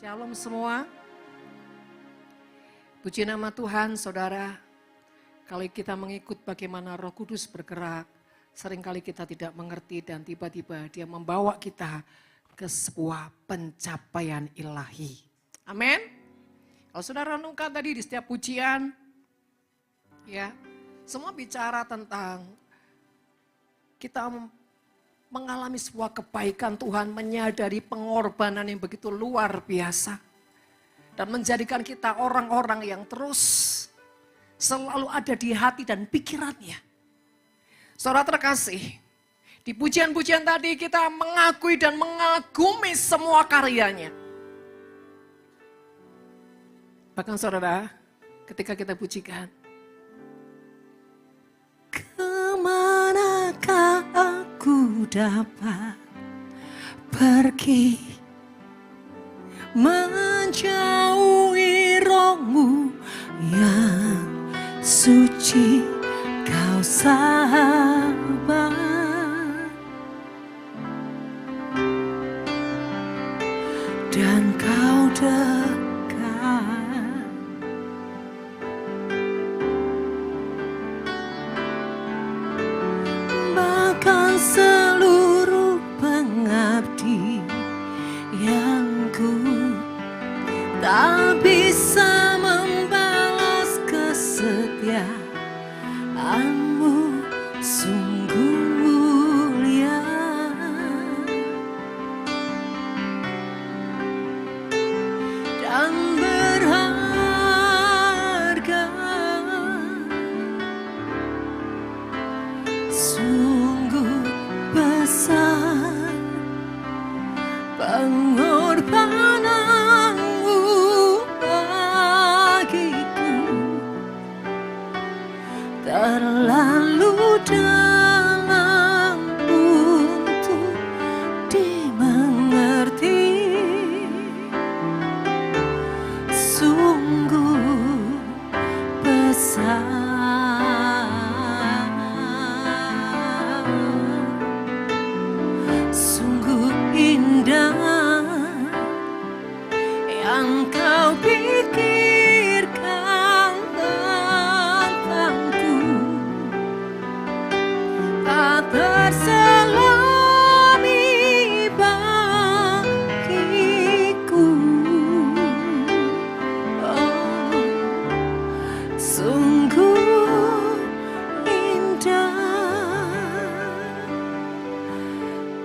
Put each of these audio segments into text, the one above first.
Shalom semua. Puji nama Tuhan, saudara. Kalau kita mengikut bagaimana Roh Kudus bergerak, seringkali kita tidak mengerti dan tiba-tiba Dia membawa kita ke sebuah pencapaian ilahi. Amin. Kalau saudara renungkan tadi di setiap pujian, ya, semua bicara tentang kita mengalami sebuah kebaikan Tuhan, menyadari pengorbanan yang begitu luar biasa. Dan menjadikan kita orang-orang yang terus selalu ada di hati dan pikirannya. Saudara terkasih, di pujian-pujian tadi kita mengakui dan mengagumi semua karyanya. Bahkan saudara, ketika kita pujikan, kemanakah aku dapat pergi menjauhi Roh-Mu yang suci, Kau sahabat, dan Kau dekat. Bahkan seluruh pengabdi yang ku tak bisa membalas kesetiaan-Mu, sungguh mulia. Dan berharga, sungguh besar pengorbanan-Mu bagiku, terlalu dalam untuk dimengerti. Sungguh besar, sungguh indah yang Kau pikirkan tentangku, tak terselami bagiku. Oh, sungguh indah.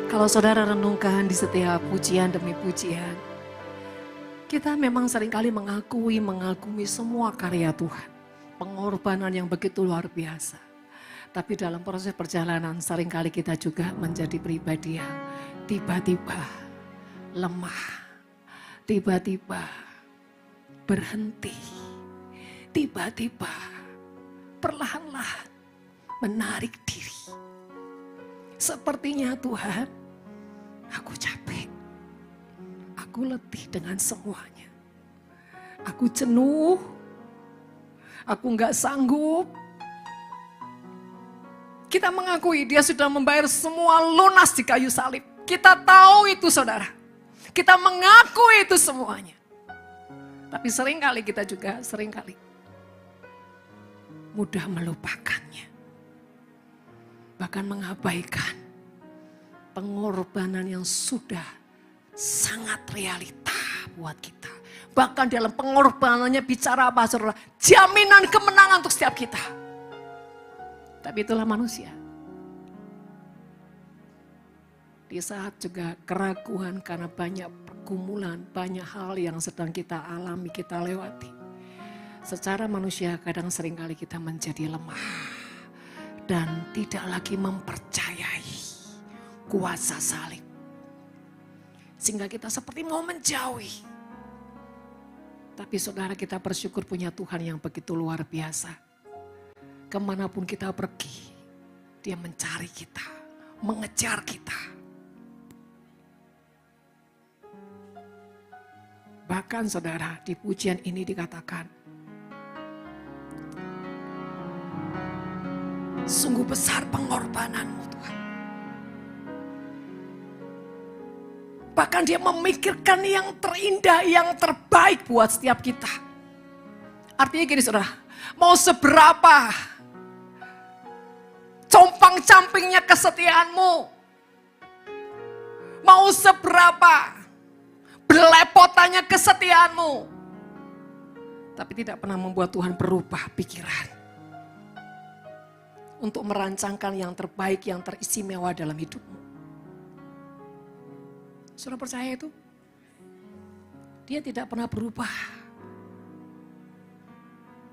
Kalau saudara renungkan di setiap pujian demi pujian, kita memang seringkali mengagumi semua karya Tuhan. Pengorbanan yang begitu luar biasa. Tapi dalam proses perjalanan seringkali kita juga menjadi pribadi yang tiba-tiba lemah. Tiba-tiba berhenti. Tiba-tiba perlahan-lahan menarik diri. Sepertinya Tuhan, aku capek. Aku letih dengan semuanya. Aku jenuh. Aku enggak sanggup. Kita mengakui Dia sudah membayar semua lunas di kayu salib. Kita tahu itu saudara. Kita mengakui itu semuanya. Tapi seringkali kita juga mudah melupakannya. Bahkan mengabaikan pengorbanan yang sudah sangat realita buat kita. Bahkan dalam pengorbanannya bicara apa saudara? Jaminan kemenangan untuk setiap kita. Tapi itulah manusia. Di saat juga keraguan karena banyak pergumulan, banyak hal yang sedang kita alami, kita lewati. Secara manusia kadang seringkali kita menjadi lemah. Dan tidak lagi mempercayai kuasa salib. Sehingga kita seperti mau menjauhi. Tapi saudara, kita bersyukur punya Tuhan yang begitu luar biasa. Kemanapun kita pergi, Dia mencari kita, mengejar kita. Bahkan saudara, di pujian ini dikatakan, sungguh besar pengorbanan-Mu Tuhan. Bahkan dia memikirkan yang terindah, yang terbaik buat setiap kita. Artinya gini saudara, mau seberapa compang-campingnya kesetiaanmu, mau seberapa belepotannya kesetiaanmu, tapi tidak pernah membuat Tuhan berubah pikiran untuk merancangkan yang terbaik, yang teristimewa dalam hidupmu. Saudara percaya itu? Dia tidak pernah berubah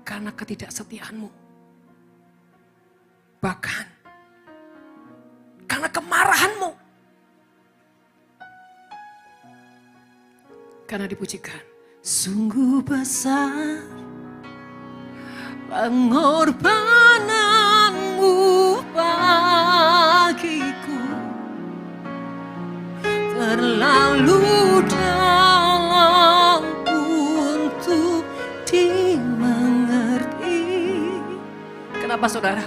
karena ketidaksetiaanmu. Bahkan karena kemarahanmu. Karena dipujikan, sungguh besar pengorbananmu bagiku, terlalu dalam untuk dimengerti. Kenapa saudara?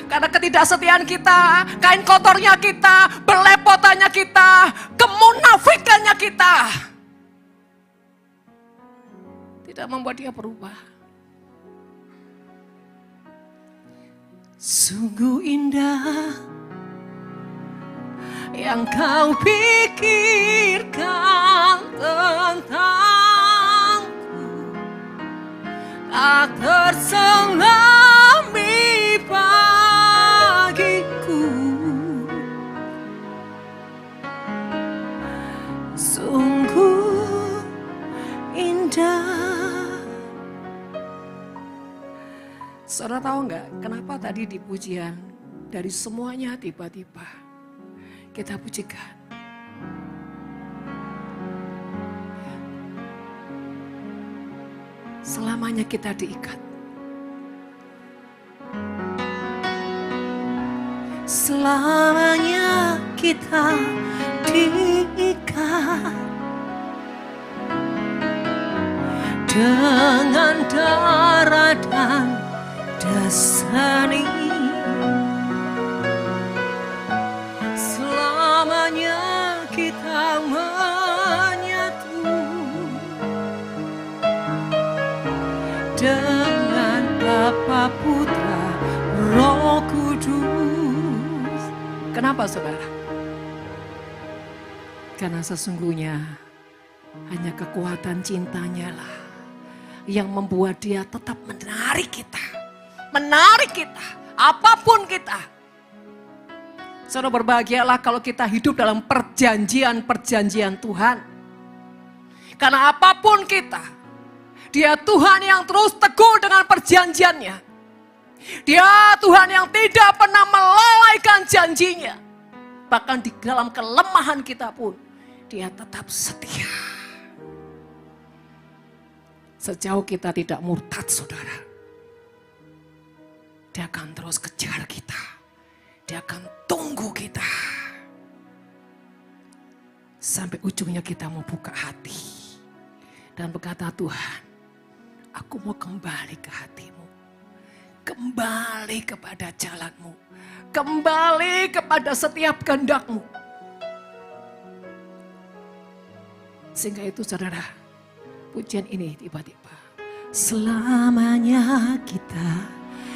Karena ketidaksetiaan kita, kain kotornya kita, belepotannya kita, kemunafikannya kita tidak membuat dia berubah. Sungguh indah yang kau pikirkan tentangku, tak terselami bagiku. Sungguh indah. Saudara tahu nggak kenapa tadi di pujian dari semuanya tiba-tiba kita pujikan? Selamanya kita diikat. Selamanya kita diikat dengan darah dan dasani. Selamanya kita menyatu dengan Bapa, Putra, Roh Kudus. Kenapa saudara? Karena sesungguhnya hanya kekuatan cintanya lah yang membuat dia tetap menarik kita. Menarik kita, apapun kita. Saudara berbahagialah kalau kita hidup dalam perjanjian-perjanjian Tuhan. Karena apapun kita, Dia Tuhan yang terus teguh dengan perjanjiannya. Dia Tuhan yang tidak pernah melalaikan janjinya. Bahkan di dalam kelemahan kita pun, Dia tetap setia. Sejauh kita tidak murtad saudara, Dia akan terus kejar kita. Dia akan tunggu kita. Sampai ujungnya kita mau buka hati. Dan berkata, Tuhan, aku mau kembali ke hatimu. Kembali kepada jalanmu. Kembali kepada setiap kehendakmu. Sehingga itu saudara, pujian ini tiba-tiba. Selamanya kita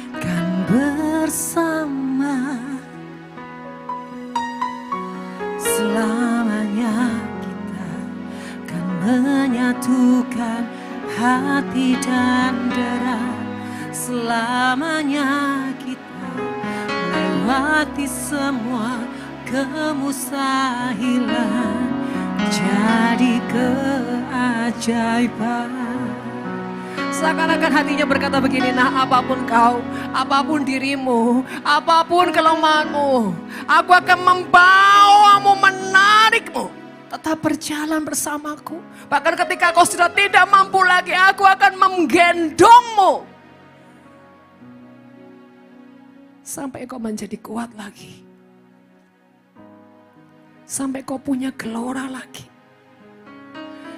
kan bersama, selamanya kita kan menyatukan hati dan darah, selamanya kita lewati semua kemustahilan jadi keajaiban. Seakan-akan hatinya berkata begini, nah apapun kau, apapun dirimu, apapun kelemahanmu, aku akan membawamu, menarikmu, tetap berjalan bersamaku. Bahkan ketika kau sudah tidak mampu lagi, aku akan menggendongmu. Sampai kau menjadi kuat lagi. Sampai kau punya gelora lagi.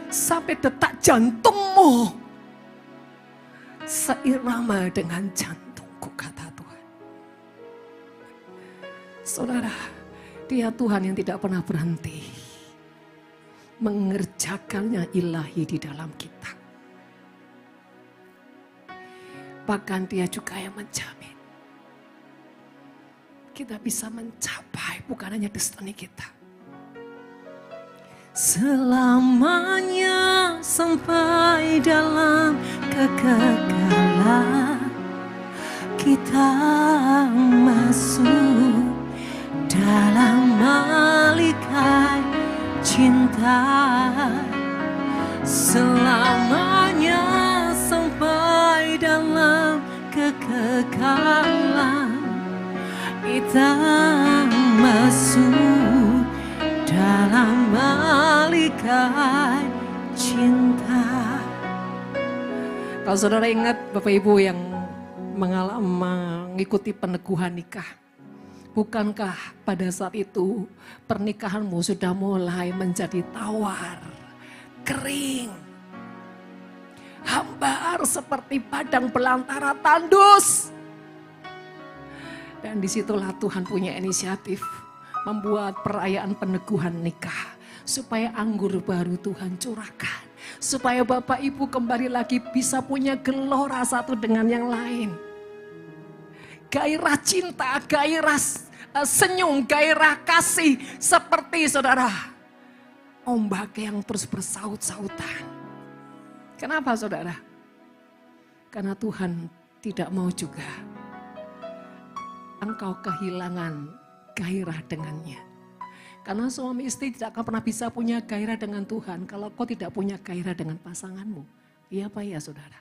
Sampai detak jantungmu seirama dengan jantungku, kata Tuhan. Saudara, Dia Tuhan yang tidak pernah berhenti mengerjakannya ilahi di dalam kita. Bahkan Dia juga yang menjamin kita bisa mencapai bukan hanya destiny kita. Selamanya sampai dalam kekekalan kita masuk dalam malikai cinta. Selamanya sampai dalam kekekalan kita masuk dalam malikai cinta. Kalau saudara ingat Bapak Ibu yang mengikuti peneguhan nikah, bukankah pada saat itu pernikahanmu sudah mulai menjadi tawar, kering, hambar seperti padang belantara tandus. Dan disitulah Tuhan punya inisiatif membuat perayaan peneguhan nikah. Supaya anggur baru Tuhan curahkan. Supaya Bapak Ibu kembali lagi bisa punya gelora satu dengan yang lain. Gairah cinta, gairah senyum, gairah kasih. Seperti saudara, ombak yang terus bersaut-sautan. Kenapa saudara? Karena Tuhan tidak mau juga engkau kehilangan gairah dengannya. Karena suami istri tidak akan pernah bisa punya gairah dengan Tuhan kalau kau tidak punya gairah dengan pasanganmu. Iya apa ya saudara?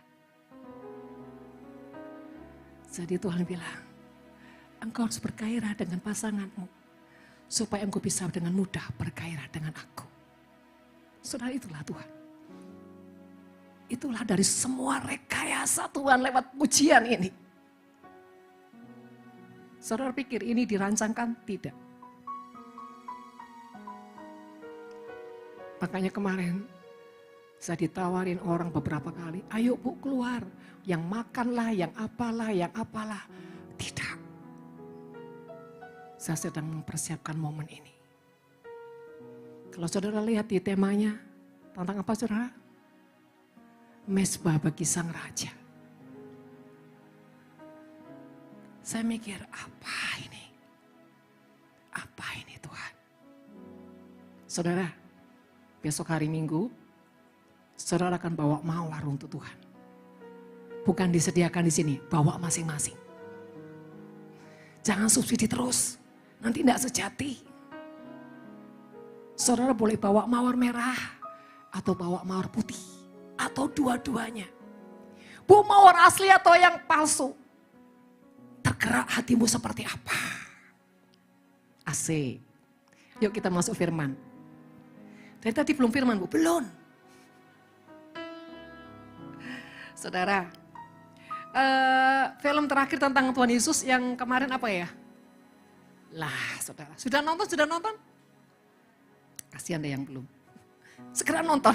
Jadi Tuhan bilang, engkau harus bergairah dengan pasanganmu. Supaya engkau bisa dengan mudah bergairah dengan aku. Saudara, itulah Tuhan. Itulah dari semua rekayasa Tuhan lewat pujian ini. Saudara pikir ini dirancangkan? Tidak. Makanya kemarin saya ditawarin orang beberapa kali, ayo Bu keluar, yang makanlah, yang apalah. Tidak. Saya sedang mempersiapkan momen ini. Kalau saudara lihat di temanya, tentang apa saudara? Mezbah bagi sang raja. Saya mikir, apa ini? Apa ini Tuhan? Saudara, besok hari Minggu, saudara akan bawa mawar untuk Tuhan. Bukan disediakan di sini, bawa masing-masing. Jangan subsidi terus, nanti tidak sejati. Saudara boleh bawa mawar merah, atau bawa mawar putih, atau dua-duanya. Bu, mawar asli atau yang palsu? Tergerak hatimu seperti apa? Asik. Yuk kita masuk firman. Dari tadi belum firman Bu, belum. Saudara, film terakhir tentang Tuhan Yesus yang kemarin apa ya? Lah saudara, sudah nonton? Kasihan deh yang belum. Segera nonton.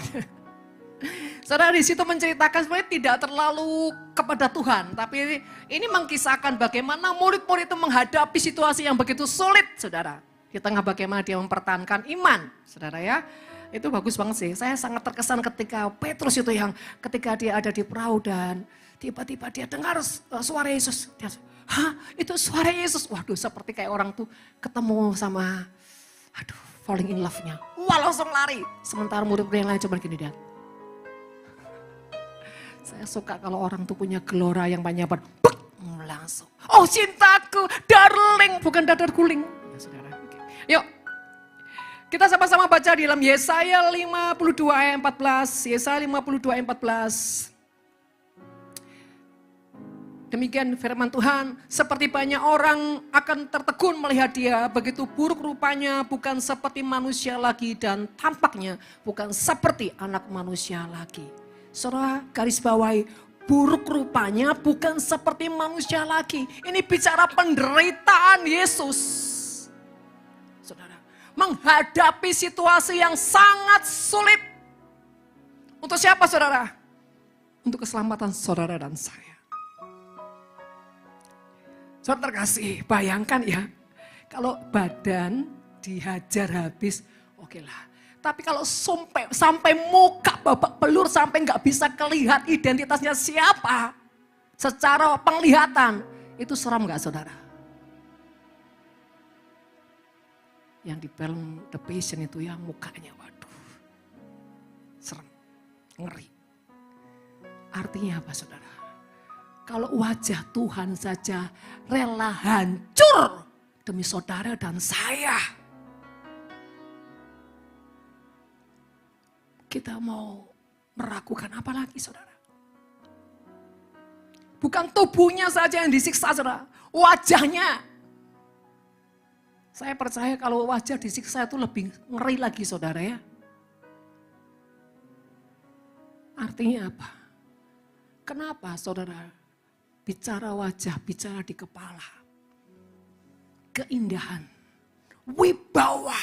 Saudara, di situ menceritakan sebenarnya tidak terlalu kepada Tuhan, tapi ini mengkisahkan bagaimana murid-murid itu menghadapi situasi yang begitu sulit, saudara. Di tengah bagaimana dia mempertahankan iman, saudara ya. Itu bagus banget sih. Saya sangat terkesan ketika Petrus itu yang ketika dia ada di perahu dan tiba-tiba dia dengar suara Yesus. Dia, hah, itu suara Yesus. Waduh, seperti kayak orang tuh ketemu sama, falling in love-nya. Wah, langsung lari. Sementara murid-murid yang lain cuma gini dia. Saya suka kalau orang tuh punya gelora yang banyak banget. Langsung. Oh cintaku, darling, bukan dadar guling. Ya, saudara. Okay. Yuk, kita sama-sama baca di dalam Yesaya 52 ayat 14. Yesaya 52 ayat 14. Demikian firman Tuhan, seperti banyak orang akan tertegun melihat dia, begitu buruk rupanya, bukan seperti manusia lagi dan tampaknya bukan seperti anak manusia lagi. Saudara, garis bawahi, buruk rupanya bukan seperti manusia lagi. Ini bicara penderitaan Yesus. Saudara, menghadapi situasi yang sangat sulit. Untuk siapa saudara? Untuk keselamatan saudara dan saya. Saudara terkasih, bayangkan ya, kalau badan dihajar habis, oke lah. Tapi kalau sampai muka babak belur, sampai nggak bisa kelihat identitasnya siapa, secara penglihatan, itu seram nggak saudara? Yang di film The Passion itu ya mukanya, waduh, serem, ngeri. Artinya apa saudara? Kalau wajah Tuhan saja rela hancur demi saudara dan saya, kita mau meragukan apa lagi saudara? Bukan tubuhnya saja yang disiksa saudara, wajahnya. Saya percaya kalau wajah disiksa itu lebih ngeri lagi saudara ya. Artinya apa? Kenapa saudara bicara wajah, bicara di kepala? Keindahan, wibawa,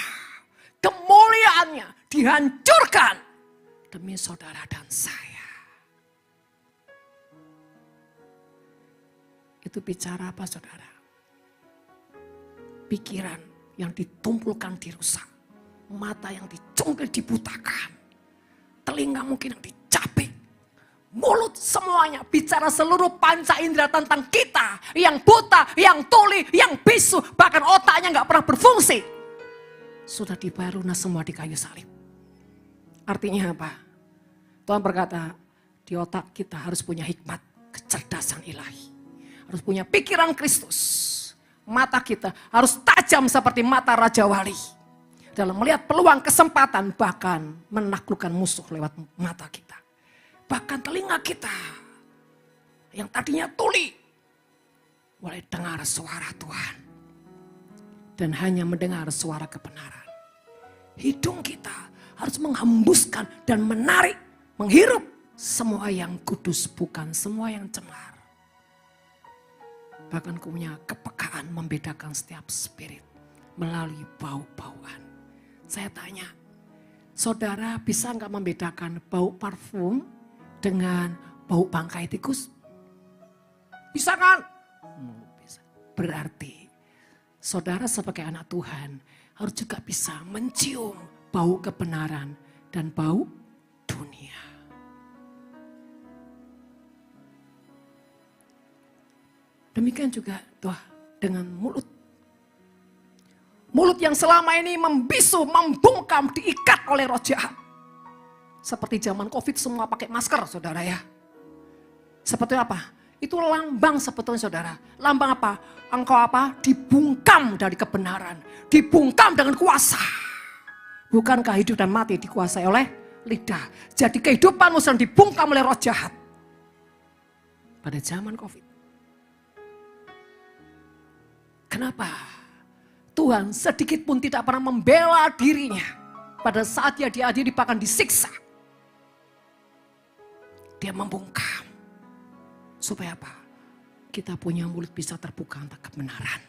kemuliaannya dihancurkan demi saudara dan saya. Itu bicara apa saudara? Pikiran yang ditumpulkan dirusak, mata yang dicungkil dibutakan, telinga mungkin yang dicapik, mulut semuanya bicara seluruh panca indera tentang kita yang buta, yang tuli, yang bisu, bahkan otaknya nggak pernah berfungsi. Sudah dibayar lunas semua di kayu salib. Artinya apa? Tuhan berkata, di otak kita harus punya hikmat, kecerdasan ilahi. Harus punya pikiran Kristus. Mata kita harus tajam seperti mata Raja Wali. Dalam melihat peluang kesempatan, bahkan menaklukkan musuh lewat mata kita. Bahkan telinga kita yang tadinya tuli, mulai dengar suara Tuhan. Dan hanya mendengar suara kebenaran. Hidung kita harus menghembuskan dan menarik, menghirup semua yang kudus, bukan semua yang cemar. Bahkan punya kepekaan membedakan setiap spirit melalui bau-bauan. Saya tanya, saudara bisa nggak membedakan bau parfum dengan bau bangkai tikus? Bisa kan? Bisa. Berarti saudara sebagai anak Tuhan harus juga bisa mencium bau kebenaran dan bau dunia. Demikian juga tuh dengan mulut. Mulut yang selama ini membisu, membungkam, diikat oleh roh jahat. Seperti zaman COVID semua pakai masker saudara ya. Seperti apa? Itu lambang sebetulnya saudara. Lambang apa? Engkau apa? Dibungkam dari kebenaran. Dibungkam dengan kuasa. Bukankah hidup dan mati dikuasai oleh lidah? Jadi kehidupanmu sedang dibungkam oleh roh jahat. Pada zaman COVID. Kenapa? Tuhan sedikit pun tidak pernah membela dirinya. Pada saat dia diadili bahkan disiksa. Dia membungkam. Supaya apa? Kita punya mulut bisa terbuka untuk kebenaran.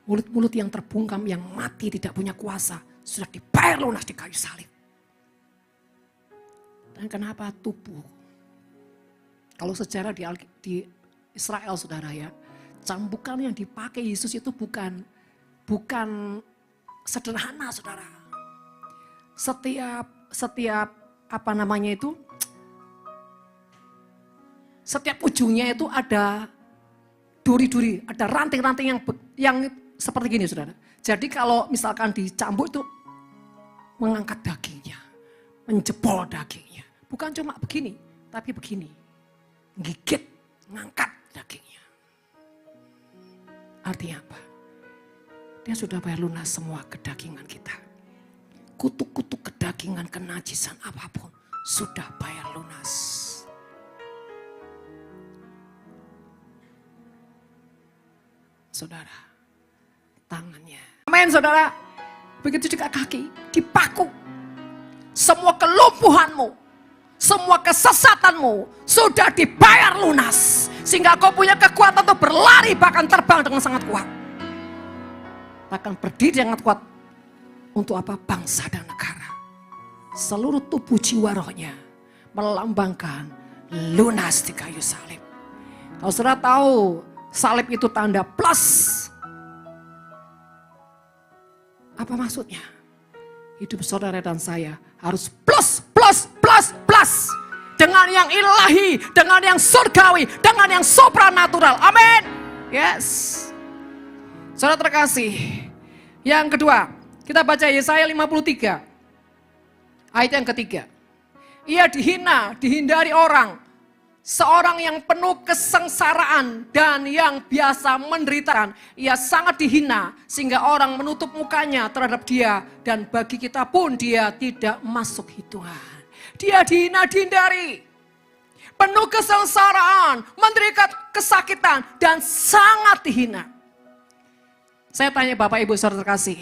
Mulut-mulut yang terbungkam, yang mati tidak punya kuasa. Sudah dibayar lunas di kayu salib. Dan kenapa tubuh? Kalau sejarah di Israel saudara ya, cambukan yang dipakai Yesus itu bukan sederhana saudara. Setiap apa namanya itu, setiap ujungnya itu ada duri-duri, ada ranting-ranting yang seperti gini saudara. Jadi kalau misalkan dicambuk itu mengangkat dagingnya, menjebol dagingnya. Bukan cuma begini, tapi begini, gigit, ngangkat dagingnya. Artinya apa? Dia sudah bayar lunas semua kedagingan kita. Kutuk-kutuk kedagingan, kenajisan apapun sudah bayar lunas. Saudara, tangannya. Amin saudara. Begitu juga kaki, dipaku. Semua kelumpuhanmu, semua kesesatanmu sudah dibayar lunas. Sehingga kau punya kekuatan untuk berlari, bahkan terbang dengan sangat kuat. Bahkan berdiri dengan kuat. Untuk apa? Bangsa dan negara. Seluruh tubuh jiwa rohnya melambangkan lunas di kayu salib. Kalau saudara tahu salib itu tanda plus. Apa maksudnya? Hidup saudara dan saya harus plus, plus, plus, plus. Dengan yang ilahi, dengan yang surgawi, dengan yang supranatural. Amin. Yes. Saudara terkasih. Yang kedua, kita baca Yesaya 53. Ayat yang ketiga. Ia dihina, dihindari orang. Seorang yang penuh kesengsaraan dan yang biasa menderita. Ia sangat dihina sehingga orang menutup mukanya terhadap dia. Dan bagi kita pun dia tidak masuk hitungan. Dia dihina, dihindari. Penuh kesengsaraan, menderita kesakitan dan sangat dihina. Saya tanya Bapak Ibu saudara terkasih.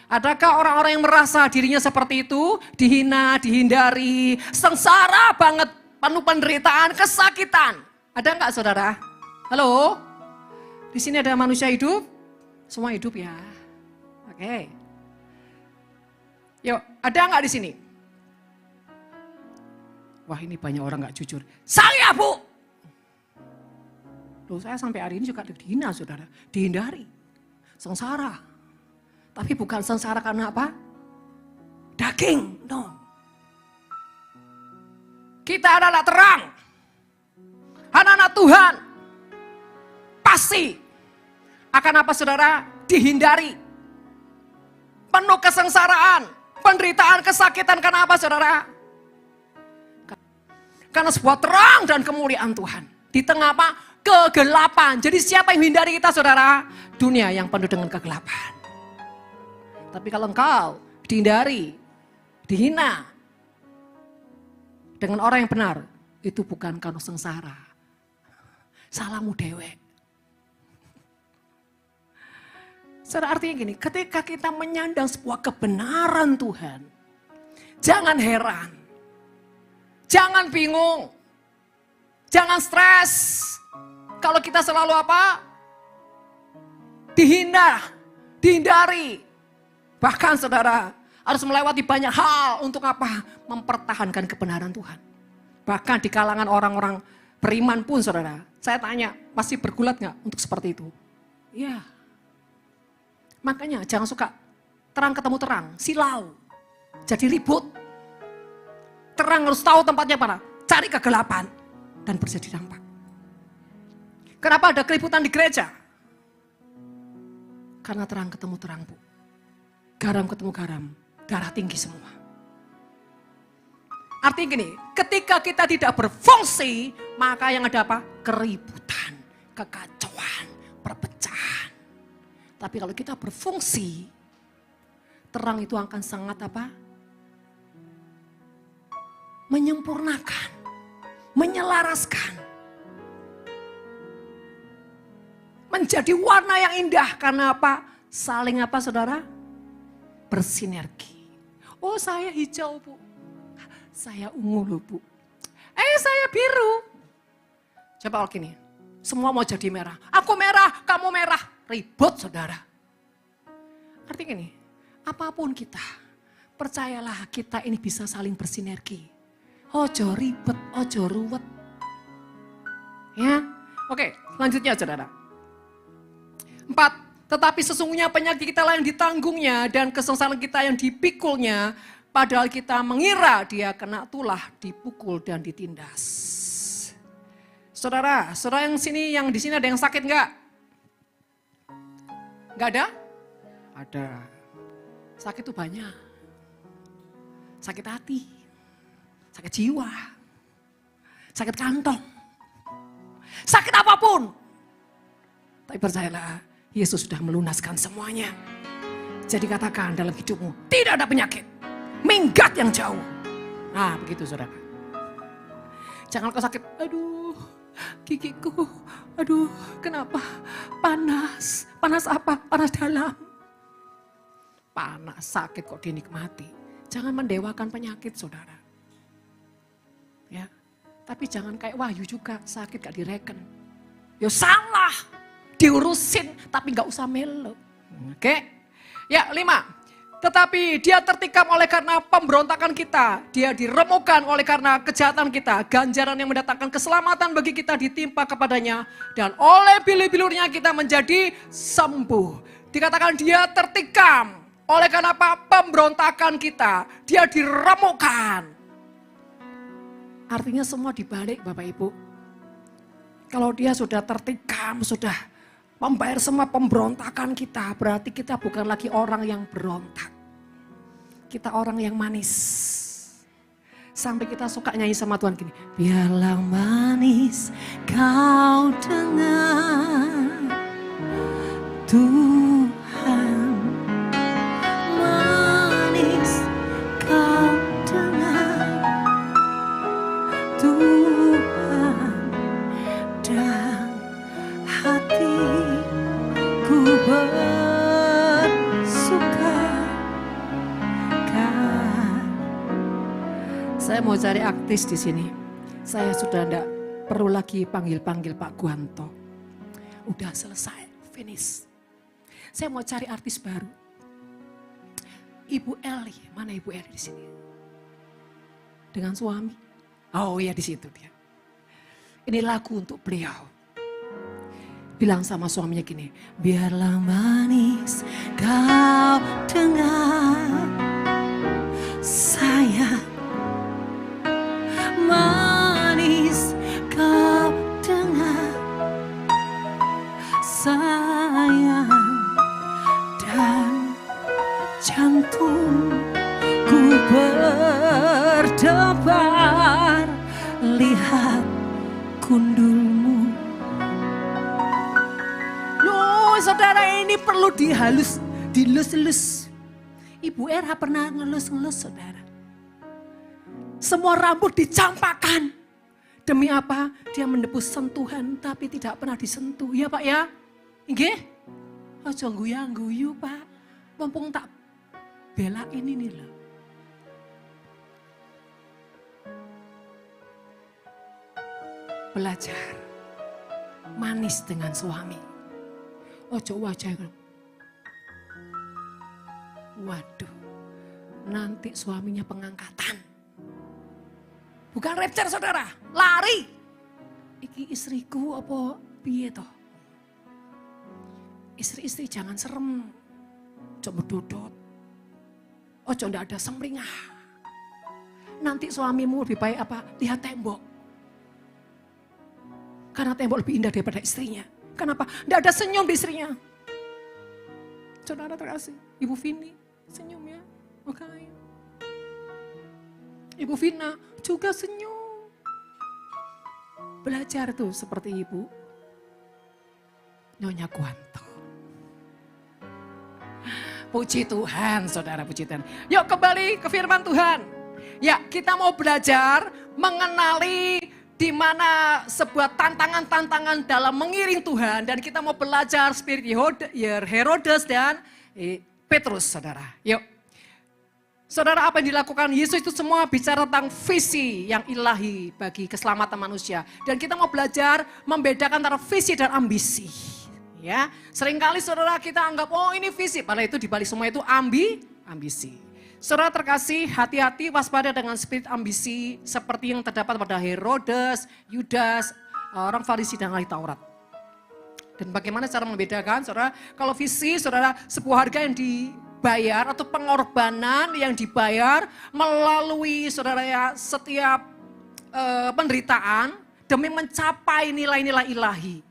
Adakah orang-orang yang merasa dirinya seperti itu? Dihina, dihindari, sengsara banget, penuh penderitaan, kesakitan. Ada enggak saudara? Halo? Di sini ada manusia hidup? Semua hidup ya. Oke. Yuk, ada enggak di sini? Wah ini banyak orang enggak jujur. Saya Bu! Loh saya sampai hari ini juga dihina saudara. Dihindari. Sengsara. Tapi bukan sengsara karena apa? Daging, no. Kita adalah terang. Anak-anak Tuhan. Pasti akan apa saudara? Dihindari. Penuh kesengsaraan, penderitaan, kesakitan karena apa saudara? Karena sebuah terang dan kemuliaan Tuhan. Di tengah apa? Kegelapan. Jadi siapa yang menghindari kita saudara? Dunia yang penuh dengan kegelapan. Tapi kalau engkau dihindari, dihina dengan orang yang benar, itu bukan karena sengsara. Salahmu dewek. Saudara artinya gini, ketika kita menyandang sebuah kebenaran Tuhan, jangan heran, jangan bingung, jangan stres. Kalau kita selalu apa? Dihina, dihindari. Bahkan saudara harus melewati banyak hal untuk apa? Mempertahankan kebenaran Tuhan. Bahkan di kalangan orang-orang beriman pun saudara, saya tanya, masih bergulat gak untuk seperti itu? Iya. Makanya jangan suka terang ketemu terang, silau. Jadi ribut. Terang harus tahu tempatnya mana, cari kegelapan dan berjadi dampak. Kenapa ada keributan di gereja? Karena terang ketemu terang Bu. Garam ketemu garam, darah tinggi semua. Artinya gini, ketika kita tidak berfungsi, maka yang ada apa? Keributan, kekacauan, perpecahan. Tapi kalau kita berfungsi, terang itu akan sangat apa? Menyempurnakan, menyelaraskan. Menjadi warna yang indah karena apa? Saling apa saudara? Bersinergi. Oh saya hijau Bu. Saya ungu loh Bu. Saya biru. Coba gini. Semua mau jadi merah. Aku merah, kamu merah. Ribut saudara. Artinya gini. Apapun kita. Percayalah kita ini bisa saling bersinergi. Ojo ribet, ojo ruwet. Ya. Oke, lanjutnya saudara. 4. Tetapi sesungguhnya penyakit kita lah yang ditanggungnya dan kesengsaraan kita yang dipikulnya. Padahal kita mengira dia kena tulah, dipukul dan ditindas. Saudara yang di sini ada yang sakit enggak? Enggak ada? Ada. Sakit itu banyak. Sakit hati, sakit jiwa, sakit kantong, sakit apapun. Tapi percayalah, Yesus sudah melunaskan semuanya. Jadi katakan dalam hidupmu, tidak ada penyakit. Minggat yang jauh. Nah begitu saudara. Jangan kau sakit, aduh gigiku, aduh kenapa? Panas, panas apa? Panas dalam. Panas, sakit kok dinikmati. Jangan mendewakan penyakit saudara. Ya, tapi jangan kayak Wahyu juga, sakit gak direken. Ya salah. Diurusin tapi gak usah melo. Oke. Ya 5. Tetapi dia tertikam oleh karena pemberontakan kita. Dia diremukkan oleh karena kejahatan kita. Ganjaran yang mendatangkan keselamatan bagi kita ditimpa kepadanya. Dan oleh bilur-bilurnya kita menjadi sembuh. Dikatakan dia tertikam Oleh karena apa? Pemberontakan kita, dia diremukkan. Artinya semua dibalik Bapak Ibu. Kalau dia sudah tertikam, sudah membayar semua pemberontakan kita, berarti kita bukan lagi orang yang berontak. Kita orang yang manis. Sampai kita suka nyanyi sama Tuhan gini. Biarlah manis kau dengar Tuhan. Manis kau dengar Tuhan. Dan hatiku bersuka. Saya mau cari artis di sini. Saya sudah tidak perlu lagi panggil-panggil Pak Guanto. Udah selesai, finish. Saya mau cari artis baru. Ibu Eli, mana Ibu Eli di sini? Dengan suami. Oh iya di situ dia. Ini lagu untuk beliau. Bilang sama suaminya gini, biarlah manis kau dengar sayang. Manis kau dengar sayang dan jantungku berdebar lihat gundulmu. Loh saudara, ini perlu dilus-lus. Ibu Era pernah ngelus-ngelus saudara. Semua rambut dicampakkan. Demi apa? Dia menebus sentuhan tapi tidak pernah disentuh. Ya Pak ya? Nggih? Aja guyu-guyu Pak. Mumpung tak belain ini loh. Belajar manis dengan suami. Ojo wajah. Waduh, nanti suaminya pengangkatan. Bukan rapture saudara, lari. Iki istriku apa piye toh? Istri-istri jangan serem. Coba dudut. Ojo ndak ada semringah. Nanti suamimu lebih baik apa? Lihat tembok. Karena tembok lebih indah daripada istrinya. Kenapa? Ndak ada senyum di istrinya. Saudara terkasih, Ibu Vini senyum ya. Oke. Ibu Vina juga senyum. Belajar tuh seperti Ibu Nyonya Guanto. Puji Tuhan, saudara, puji Tuhan. Yuk kembali ke firman Tuhan. Ya, kita mau belajar mengenali di mana sebuah tantangan-tantangan dalam mengiring Tuhan. Dan kita mau belajar spirit Herodes dan Petrus, saudara. Yuk. Saudara, apa yang dilakukan Yesus itu semua bicara tentang visi yang ilahi bagi keselamatan manusia. Dan kita mau belajar membedakan antara visi dan ambisi. Ya, seringkali saudara kita anggap, oh ini visi. Padahal itu dibalik semua itu ambisi. Saudara terkasih, hati-hati waspada dengan spirit ambisi seperti yang terdapat pada Herodes, Yudas, orang Farisi dan ahli Taurat. Dan bagaimana cara membedakan, saudara? Kalau visi, saudara, sebuah harga yang dibayar atau pengorbanan yang dibayar melalui saudara ya setiap penderitaan demi mencapai nilai-nilai ilahi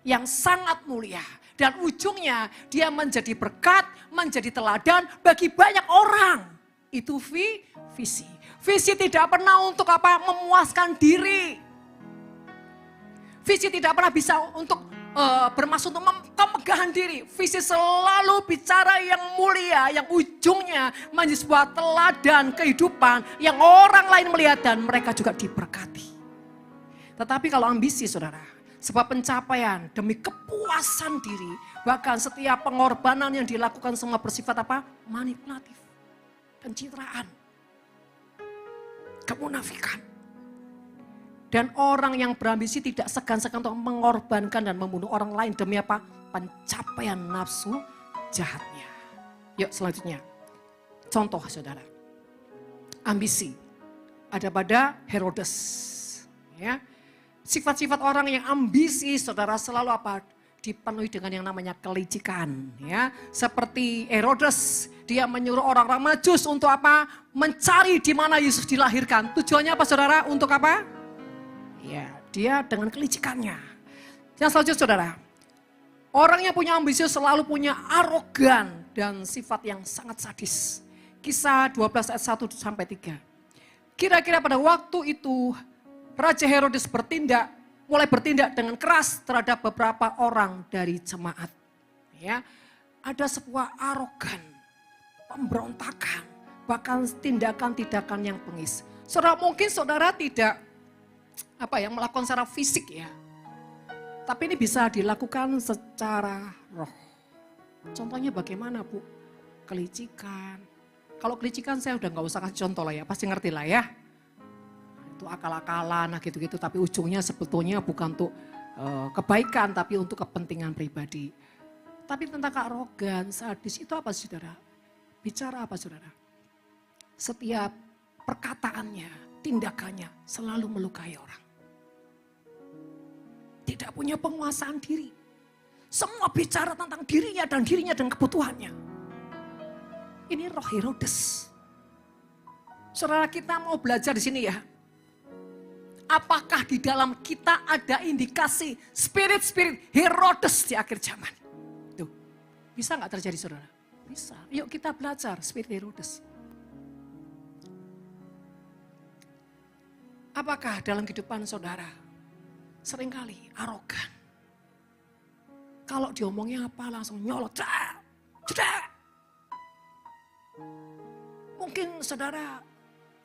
yang sangat mulia. Dan ujungnya dia menjadi berkat, menjadi teladan bagi banyak orang. Itu visi. Visi tidak pernah untuk apa? Memuaskan diri. Visi tidak pernah bisa untuk bermaksud untuk kemegahan diri. Visi selalu bicara yang mulia, yang ujungnya menjadi sebuah teladan kehidupan yang orang lain melihat dan mereka juga diberkati. Tetapi kalau ambisi saudara, sebuah pencapaian demi kepuasan diri, bahkan setiap pengorbanan yang dilakukan semua bersifat apa? Manipulatif, pencitraan, kemunafikan. Dan orang yang berambisi tidak segan-segan untuk mengorbankan dan membunuh orang lain demi apa? Pencapaian nafsu jahatnya. Yuk selanjutnya. Contoh saudara. Ambisi. Ada pada Herodes. Ya. Sifat-sifat orang yang ambisi saudara selalu apa? dipenuhi dengan yang namanya kelicikan, ya. Seperti Herodes, dia menyuruh orang-orang Majus untuk apa? Mencari di mana Yesus dilahirkan. Tujuannya apa, saudara? Untuk apa? Ya, dia dengan kelicikannya. Yang selanjutnya, saudara, orang yang punya ambisi selalu punya arogan dan sifat yang sangat sadis. Kisah 12 ayat 1 sampai 3. Kira-kira pada waktu itu Raja Herodes mulai bertindak dengan keras terhadap beberapa orang dari jemaat. Ya, ada sebuah arogan, pemberontakan, bahkan tindakan-tindakan yang bengis. Saudara, mungkin saudara tidak melakukan secara fisik ya. Tapi ini bisa dilakukan secara roh. Contohnya bagaimana, Bu? Kelicikan. Kalau kelicikan saya udah nggak usah kasih contoh lah ya, pasti ngerti lah ya. Itu akal-akalan, nah gitu-gitu, tapi ujungnya sebetulnya bukan untuk kebaikan, tapi untuk kepentingan pribadi. Tapi tentang kearogan, sadis itu apa, saudara? Bicara apa, saudara? Setiap perkataannya, tindakannya selalu melukai orang. Tidak punya penguasaan diri. Semua bicara tentang dirinya dan kebutuhannya. Ini roh Herodes. Saudara, kita mau belajar di sini ya. Apakah di dalam kita ada indikasi spirit-spirit Herodes di akhir zaman? Tuh, bisa nggak terjadi, saudara? Bisa. Yuk kita belajar spirit Herodes. Apakah dalam kehidupan saudara seringkali arogan? Kalau diomongnya apa langsung nyolot. Cedak. Mungkin saudara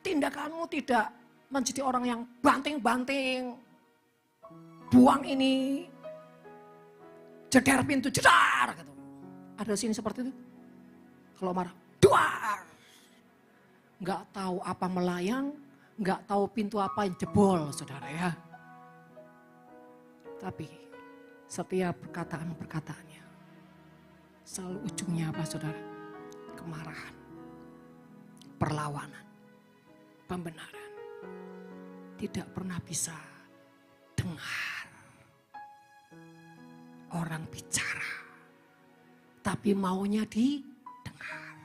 tindakanmu tidak menjadi orang yang banting-banting. Buang ini. Jeder pintu, jedar. Gitu. Ada sini seperti itu? Kalau marah, duar. Nggak tahu apa melayang, nggak tahu pintu apa yang jebol, saudara ya. Tapi setiap perkataan-perkataannya selalu ujungnya apa, saudara? Kemarahan, perlawanan, pembenaran. Tidak pernah bisa dengar orang bicara, tapi maunya didengar.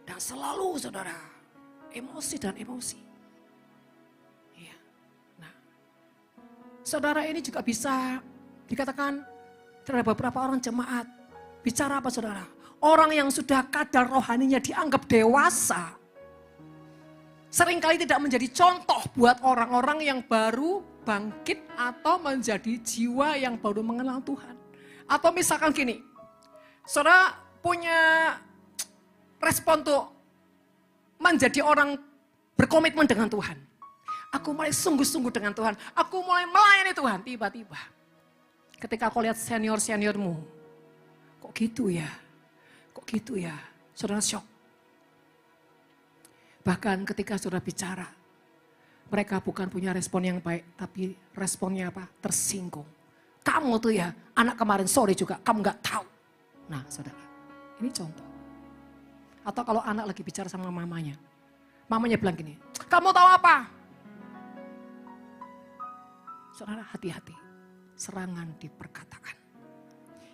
Dan selalu, saudara, emosi dan emosi. Ya. Nah, saudara, ini juga bisa dikatakan terhadap beberapa orang jemaat. Bicara apa, saudara? Orang yang sudah kadar rohaninya dianggap dewasa, seringkali tidak menjadi contoh buat orang-orang yang baru bangkit atau menjadi jiwa yang baru mengenal Tuhan. Atau misalkan gini, saudara punya respon tuh menjadi orang berkomitmen dengan Tuhan. Aku mulai sungguh-sungguh dengan Tuhan. Aku mulai melayani Tuhan. Tiba-tiba ketika kau lihat senior-seniormu, kok gitu ya? Kok gitu ya? Saudara syok. Bahkan ketika saudara bicara, mereka bukan punya respon yang baik, tapi responnya apa? Tersinggung. Kamu tuh ya, anak kemarin sore juga, kamu gak tahu. Nah, saudara, ini contoh. Atau kalau anak lagi bicara sama mamanya bilang gini, kamu tahu apa? Saudara, hati-hati. Serangan di perkataan.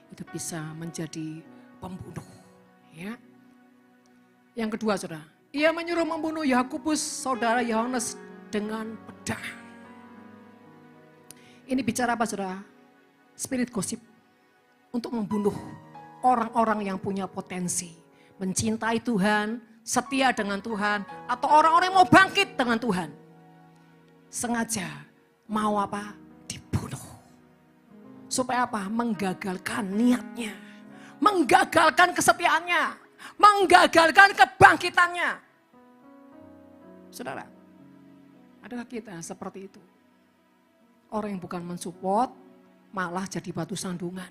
Itu bisa menjadi pembunuh. Ya. Yang kedua, saudara. Ia menyuruh membunuh Yakobus, saudara Yohanes, dengan pedang. Ini bicara apa, saudara? Spirit gosip. Untuk membunuh orang-orang yang punya potensi. Mencintai Tuhan, setia dengan Tuhan, atau orang-orang yang mau bangkit dengan Tuhan. Sengaja mau apa? Dibunuh. Supaya apa? Menggagalkan niatnya. Menggagalkan kesetiaannya. Menggagalkan kebangkitannya. Saudara, adakah kita seperti itu? Orang yang bukan mensupport, malah jadi batu sandungan.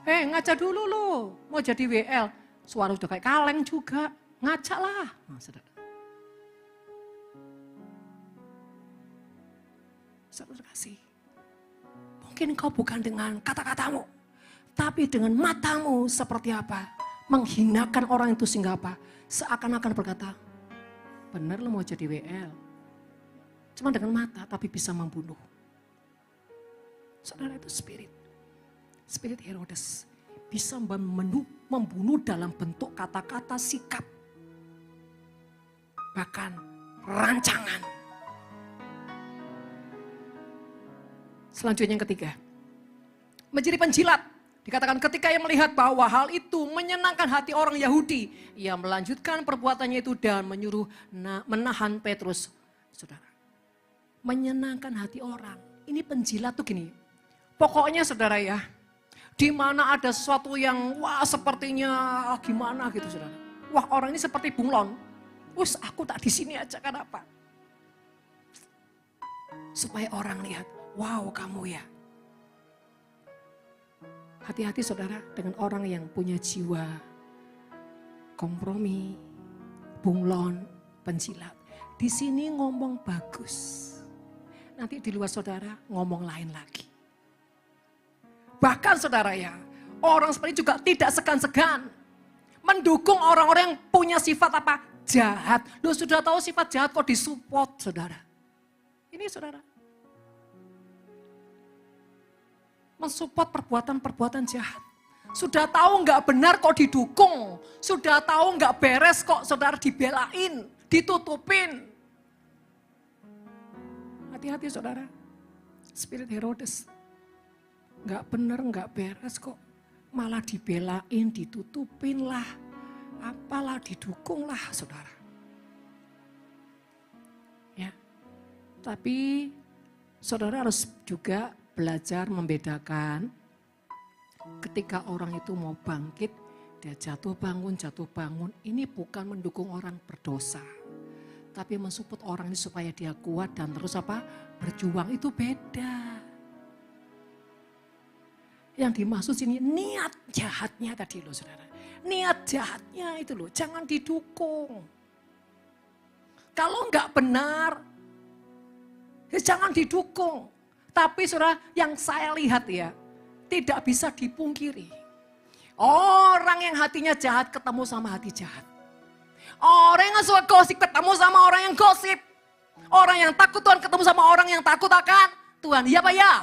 Ngaca dulu lo, mau jadi WL. Suara udah kayak kaleng juga, ngaca lah. Nah, saudara. Saudara kasih. Mungkin kau bukan dengan kata-katamu, tapi dengan matamu seperti apa? Menghinakan orang itu sehingga apa? Seakan-akan berkata, benar lo mau jadi WL. Cuma dengan mata tapi bisa membunuh. Saudara, itu spirit. Spirit Herodes bisa membunuh dalam bentuk kata-kata, sikap, bahkan rancangan. Selanjutnya yang ketiga, menjadi penjilat. Dikatakan ketika ia melihat bahwa hal itu menyenangkan hati orang Yahudi, ia melanjutkan perbuatannya itu dan menyuruh menahan Petrus. Saudara, menyenangkan hati orang. Ini penjilat tuh gini. Pokoknya saudara ya, di mana ada sesuatu yang wah sepertinya gimana gitu saudara. Wah orang ini seperti bunglon. Wus aku tak di sini aja, kenapa? Supaya orang lihat, wow kamu ya. Hati-hati saudara dengan orang yang punya jiwa kompromi, bunglon, penjilat. Di sini ngomong bagus. Nanti di luar saudara ngomong lain lagi. Bahkan saudara ya, orang seperti juga tidak segan-segan mendukung orang-orang yang punya sifat apa? Jahat. Lu sudah tahu sifat jahat kok disupport saudara. Ini saudara. Mensupport perbuatan-perbuatan jahat. Sudah tahu nggak benar kok didukung. Sudah tahu nggak beres kok saudara dibelain, ditutupin. Hati-hati saudara. Spirit Herodes. Nggak benar, nggak beres kok. Malah dibelain, ditutupin lah. Apalah didukung lah saudara. Ya. Tapi saudara harus juga belajar membedakan ketika orang itu mau bangkit, dia jatuh bangun. Ini bukan mendukung orang berdosa. Tapi mensupport orang ini supaya dia kuat dan terus apa? Berjuang, itu beda. Yang dimaksud sini niat jahatnya tadi loh saudara. Niat jahatnya itu loh, jangan didukung. Kalau enggak benar, ya jangan didukung. Tapi saudara, yang saya lihat ya, tidak bisa dipungkiri. Orang yang hatinya jahat ketemu sama hati jahat. Orang yang suka gosip ketemu sama orang yang gosip. Orang yang takut Tuhan ketemu sama orang yang takut akan Tuhan. Iya Pak ya?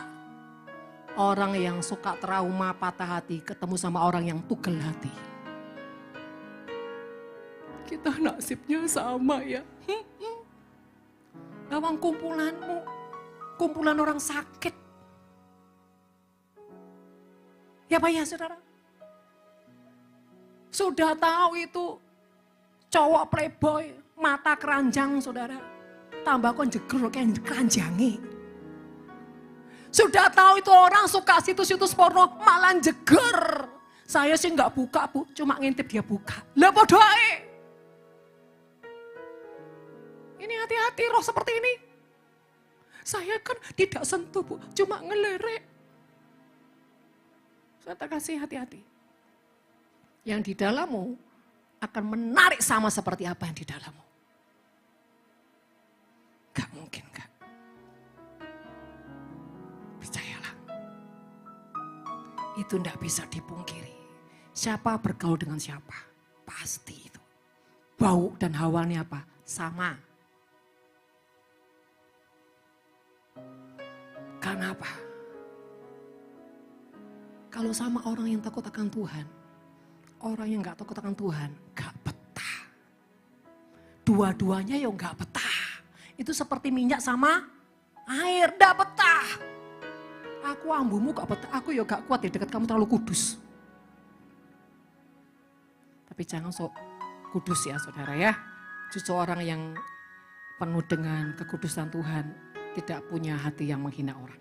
Orang yang suka trauma patah hati ketemu sama orang yang tugel hati. Kita nasibnya sama ya. Lawang kumpulanmu. Kumpulan orang sakit. Ya Pak ya saudara. Sudah tahu itu cowok playboy, mata keranjang saudara. Tambah kon jeger kayak keranjangi. Sudah tahu itu orang suka situs-situs porno, malah jeger. Saya sih nggak buka bu, cuma ngintip dia buka. Lah bodoh. Ini hati-hati roh seperti ini. Saya kan tidak sentuh bu, cuma ngelerek. Saya tak kasih hati-hati. Yang di dalammu akan menarik sama seperti apa yang di dalammu. Gak mungkin gak. Percayalah. Itu tidak bisa dipungkiri. Siapa bergaul dengan siapa, pasti itu. Bau dan hawanya apa? Sama. Karena apa? Kalau sama orang yang takut akan Tuhan, orang yang gak takut akan Tuhan, gak betah. Dua-duanya ya gak betah. Itu seperti minyak sama air, gak betah. Aku ambumu gak betah, aku ya gak kuat di dekat kamu terlalu kudus. Tapi jangan sok kudus ya saudara ya. Justru orang yang penuh dengan kekudusan Tuhan tidak punya hati yang menghina orang.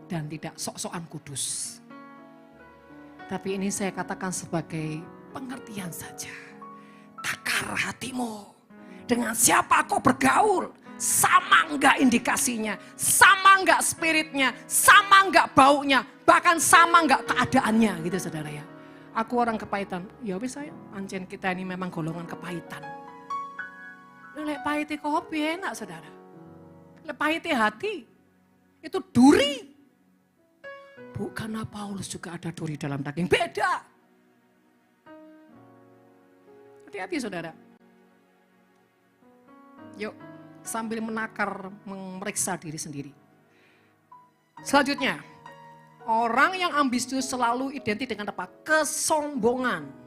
Dan tidak sok-sokan kudus. Tapi ini saya katakan sebagai pengertian saja. Takar hatimu. Dengan siapa kau bergaul. Sama enggak indikasinya. Sama enggak spiritnya. Sama enggak baunya. Bahkan sama enggak keadaannya gitu saudara ya. Aku orang kepahitan. Ya wis saya. Ancen kita ini memang golongan kepahitan. Lek pahiti kopi enak saudara. Lek pahiti hati. Itu duri. Bukan Paulus juga ada duri dalam daging. Beda. Hati-hati saudara. Yuk sambil menakar, memeriksa diri sendiri. Selanjutnya, orang yang ambisius selalu identik dengan apa? Kesombongan.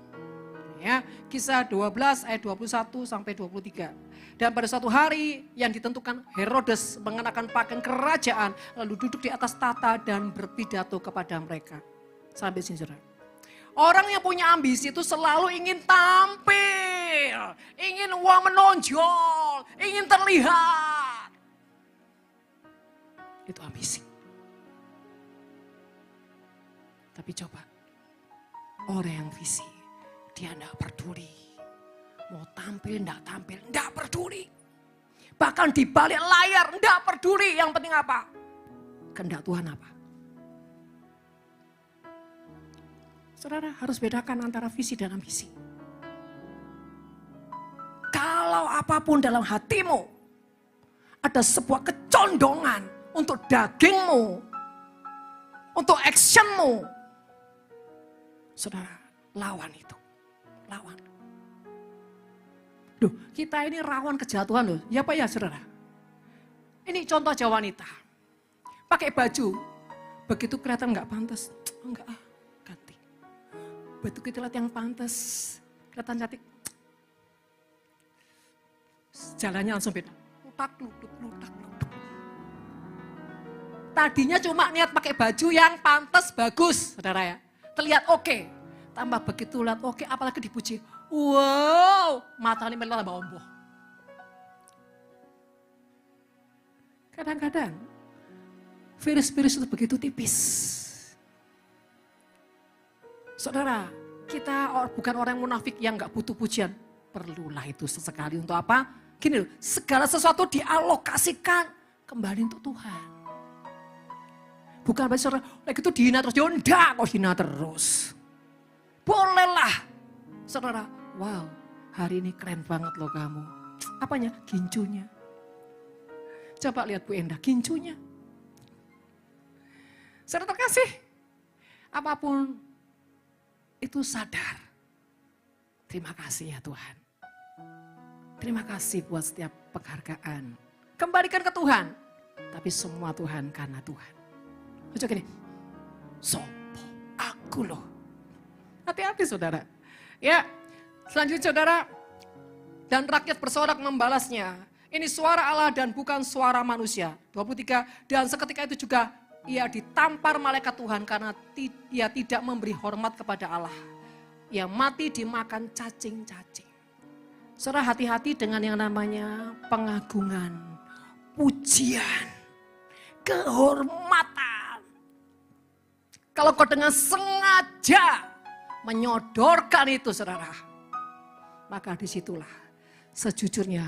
Ya, Kisah 12 ayat 21 sampai 23. Dan pada suatu hari yang ditentukan, Herodes mengenakan pakaian kerajaan lalu duduk di atas tahta dan berpidato kepada mereka. Sampai sini saudara. Orang yang punya ambisi itu selalu ingin tampil, ingin uang menonjol, ingin terlihat. Itu ambisi. Tapi coba, orang yang visi, dia enggak peduli. Mau tampil, enggak peduli. Bahkan di balik layar, enggak peduli. Yang penting apa? Kehendak Tuhan apa? Saudara harus bedakan antara visi dan ambisi. Kalau apapun dalam hatimu, ada sebuah kecondongan untuk dagingmu, untuk actionmu, saudara, lawan itu. Lawan. Duh, kita ini rawan kejatuhan loh. Ya Pak ya saudara? Ini contoh aja wanita. Pakai baju. Begitu kelihatan nggak pantas. Enggak ganti. Begitu kita lihat yang pantas. Kelihatan cantik. Jalannya langsung beda. Lutak. Tadinya cuma niat pakai baju yang pantas, bagus. Saudara ya. Terlihat oke. Tambah begitu lihat oke, apalagi dipuji. Wow, mata ini melalui tambah omboh. Kadang-kadang virus-virus itu begitu tipis. Saudara, kita bukan orang munafik yang gak butuh pujian. Perlulah itu sesekali untuk apa? Gini loh, segala sesuatu dialokasikan kembali untuk Tuhan. Bukan berarti saudara, lagi itu dihina terus. Ya enggak kok hina terus. Bolehlah. Saudara, wow, hari ini keren banget loh kamu. Apanya? Gincunya. Coba lihat Bu Endah, gincunya. Saudara terkasih, apapun itu sadar. Terima kasih ya Tuhan. Terima kasih buat setiap penghargaan. Kembalikan ke Tuhan. Tapi semua Tuhan karena Tuhan. Coba gini, sopo aku loh. Hati-hati saudara. Ya, selanjutnya saudara, dan rakyat bersorak membalasnya. Ini suara Allah dan bukan suara manusia. 23, dan seketika itu juga ia ditampar malaikat Tuhan karena ia tidak memberi hormat kepada Allah. Ia mati dimakan cacing-cacing. Saudara hati-hati dengan yang namanya pengagungan, pujian, kehormatan. Kalau kau dengan sengaja menyodorkan itu saudara, maka disitulah sejujurnya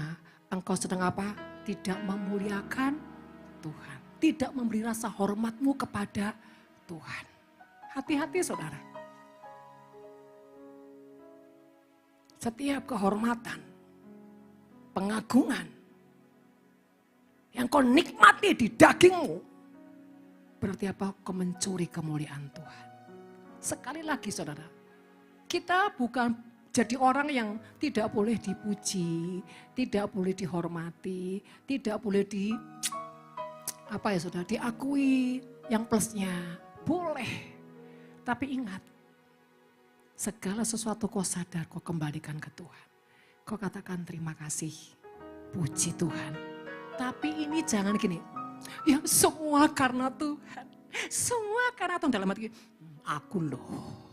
engkau sedang apa? Tidak memuliakan Tuhan. Tidak memberi rasa hormatmu kepada Tuhan. Hati-hati saudara. Setiap kehormatan, pengagungan yang kau nikmati di dagingmu, berarti apa? Kau mencuri kemuliaan Tuhan. Sekali lagi saudara, kita bukan jadi orang yang tidak boleh dipuji, tidak boleh dihormati, tidak boleh diakui yang plusnya. Boleh. Tapi ingat, segala sesuatu kau sadar, kau kembalikan ke Tuhan. Kau katakan terima kasih, puji Tuhan. Tapi ini jangan gini, ya semua karena Tuhan. Semua karena Tuhan dalam hati, aku loh.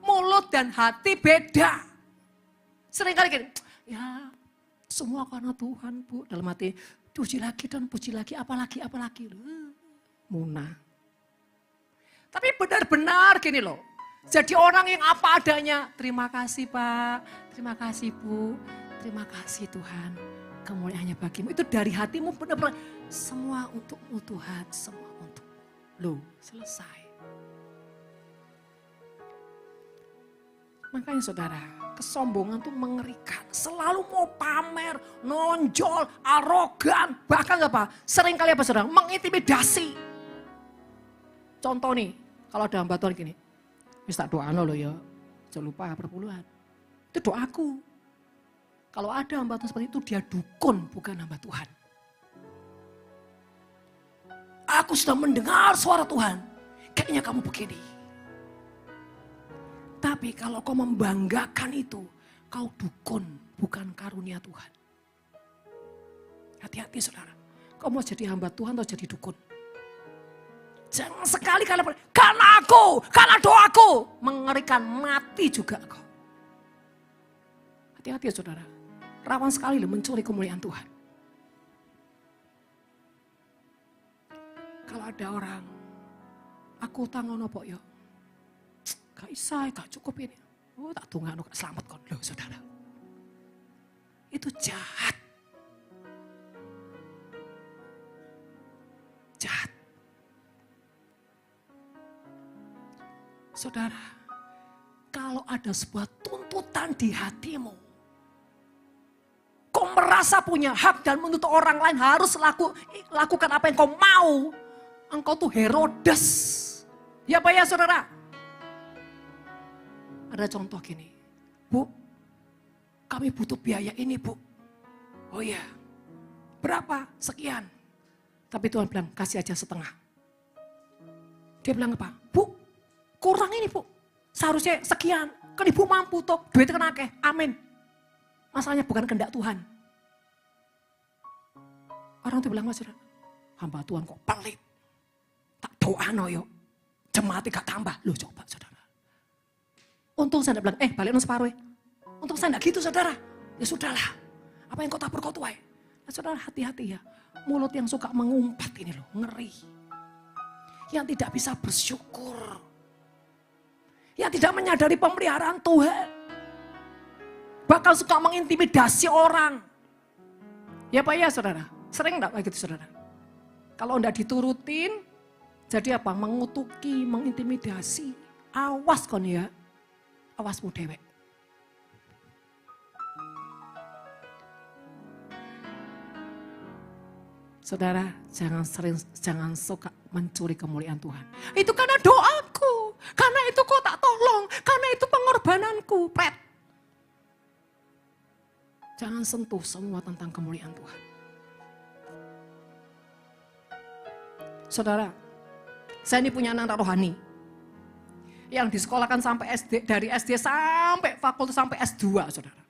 Mulut dan hati beda. Seringkali gini, ya semua karena Tuhan Bu. Dalam hati, puji lagi dan puji lagi, apalagi. Munah. Tapi benar-benar gini loh. Jadi orang yang apa adanya. Terima kasih Pak, terima kasih Bu, terima kasih Tuhan. Kemuliaannya bagimu. Itu dari hatimu benar-benar. Semua untukmu Tuhan, semua untuk lo. Selesai. Makanya saudara, kesombongan itu mengerikan. Selalu mau pamer, nonjol, arogan. Bahkan apa? Seringkali apa saudara? Mengintimidasi. Contoh nih, kalau ada hamba Tuhan gini. Bisa doa lo ya, jangan lupa perpuluhan. Itu doaku. Kalau ada hamba Tuhan seperti itu, dia dukun bukan hamba Tuhan. aku sudah mendengar suara Tuhan. Kayaknya kamu begini. Tapi kalau kau membanggakan itu, kau dukun, bukan karunia Tuhan. Hati-hati saudara. Kau mau jadi hamba Tuhan atau jadi dukun? Jangan sekali karena doaku, mengerikan, mati juga kau. Hati-hati ya saudara. Rawan sekali loh mencuri kemuliaan Tuhan. Kalau ada orang, aku tangan apa ya? Gak bisa, gak cukup ini. Oh tak tunggu, gak selamat kau loh saudara. Itu jahat. Jahat. Saudara, kalau ada sebuah tuntutan di hatimu, kau merasa punya hak dan menuntut orang lain harus lakukan apa yang kau mau, engkau tuh Herodes. Ya Pak ya saudara? Ada contoh gini, Bu, kami butuh biaya ini Bu. Oh iya, berapa? Sekian. Tapi Tuhan bilang, kasih aja setengah. Dia bilang apa? Bu, kurang ini Bu. Seharusnya sekian. Kan Ibu mampu toh, duitnya kena akeh. Amin. Masalahnya bukan kehendak Tuhan. Orang itu bilang, Mas, hamba Tuhan kok pelit. Tak doa no yuk. Jemaatnya gak tambah. Loh coba saudara. Untung saya bilang, balik no separuh. Untung saya gak gitu saudara. Ya sudahlah. Apa yang kau tabur kau tuai. Nah, saudara hati-hati ya. Mulut yang suka mengumpat ini loh, ngeri. Yang tidak bisa bersyukur. Yang tidak menyadari pemeliharaan Tuhan. Bakal suka mengintimidasi orang. Ya Pak ya saudara, sering enggak kayak gitu saudara? Kalau enggak diturutin, jadi apa? Mengutuki, mengintimidasi. Awas kon ya, awasmu dewek. Saudara, jangan suka mencuri kemuliaan Tuhan. Itu karena doaku, karena itu kau tak tolong, karena itu pengorbananku. Pret. Jangan sentuh semua tentang kemuliaan Tuhan. Saudara, saya ini punya anak rohani. Yang disekolahkan sampai SD, dari SD sampai fakultas sampai S2 saudara.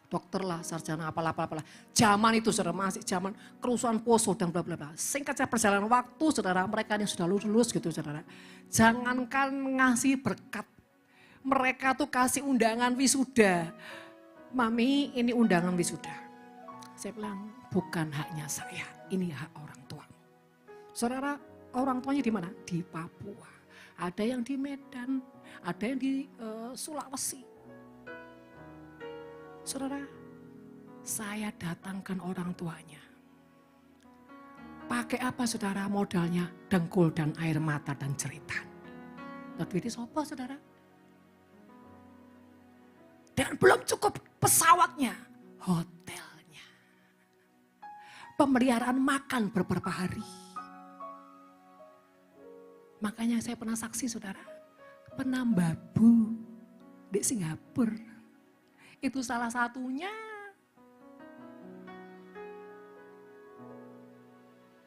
Dokter lah, sarjana apalah. Zaman itu saudara, masih zaman kerusuhan Poso dan bla bla bla. Singkat saja perjalanan waktu saudara, mereka yang sudah lulus gitu saudara. Jangankan ngasih berkat, mereka tuh kasih undangan wisuda. Mami ini undangan wisuda. Saya bilang bukan haknya saya, ini hak orang tua. Saudara, orang tuanya di mana? Di Papua. Ada yang di Medan, ada yang di Sulawesi. Saudara, saya datangkan orang tuanya. Pakai apa saudara modalnya? Dengkul dan air mata dan cerita. Tapi sopo saudara? Dan belum cukup pesawatnya, hotelnya. Pemeliharaan makan beberapa hari. Makanya saya pernah saksi saudara, penambabu di Singapura. Itu salah satunya.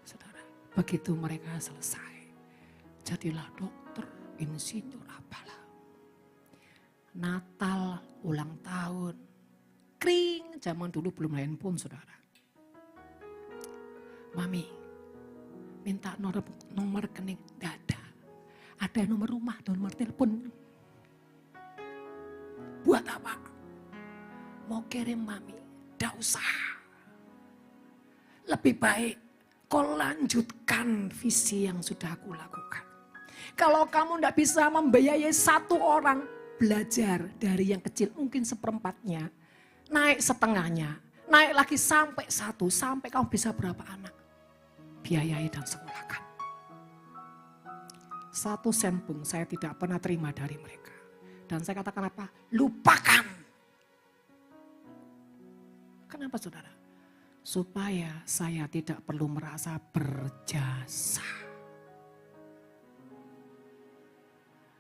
Saudara, begitu mereka selesai, jadilah dokter, insinyur, apalah. Natal, ulang tahun, kring, zaman dulu belum handphone saudara. Mami, minta nomor rekening, gak ada. Ada nomor rumah, nomor telepon. Buat apa? Mau kirim mami, gak usah. Lebih baik kau lanjutkan visi yang sudah aku lakukan. Kalau kamu gak bisa membiayai satu orang, belajar dari yang kecil mungkin seperempatnya. Naik setengahnya, naik lagi sampai satu, sampai kamu bisa berapa anak. Biayai dan sekolahkan. 1 sen pun saya tidak pernah terima dari mereka. Dan saya katakan apa? Lupakan. Kenapa saudara? Supaya saya tidak perlu merasa berjasa.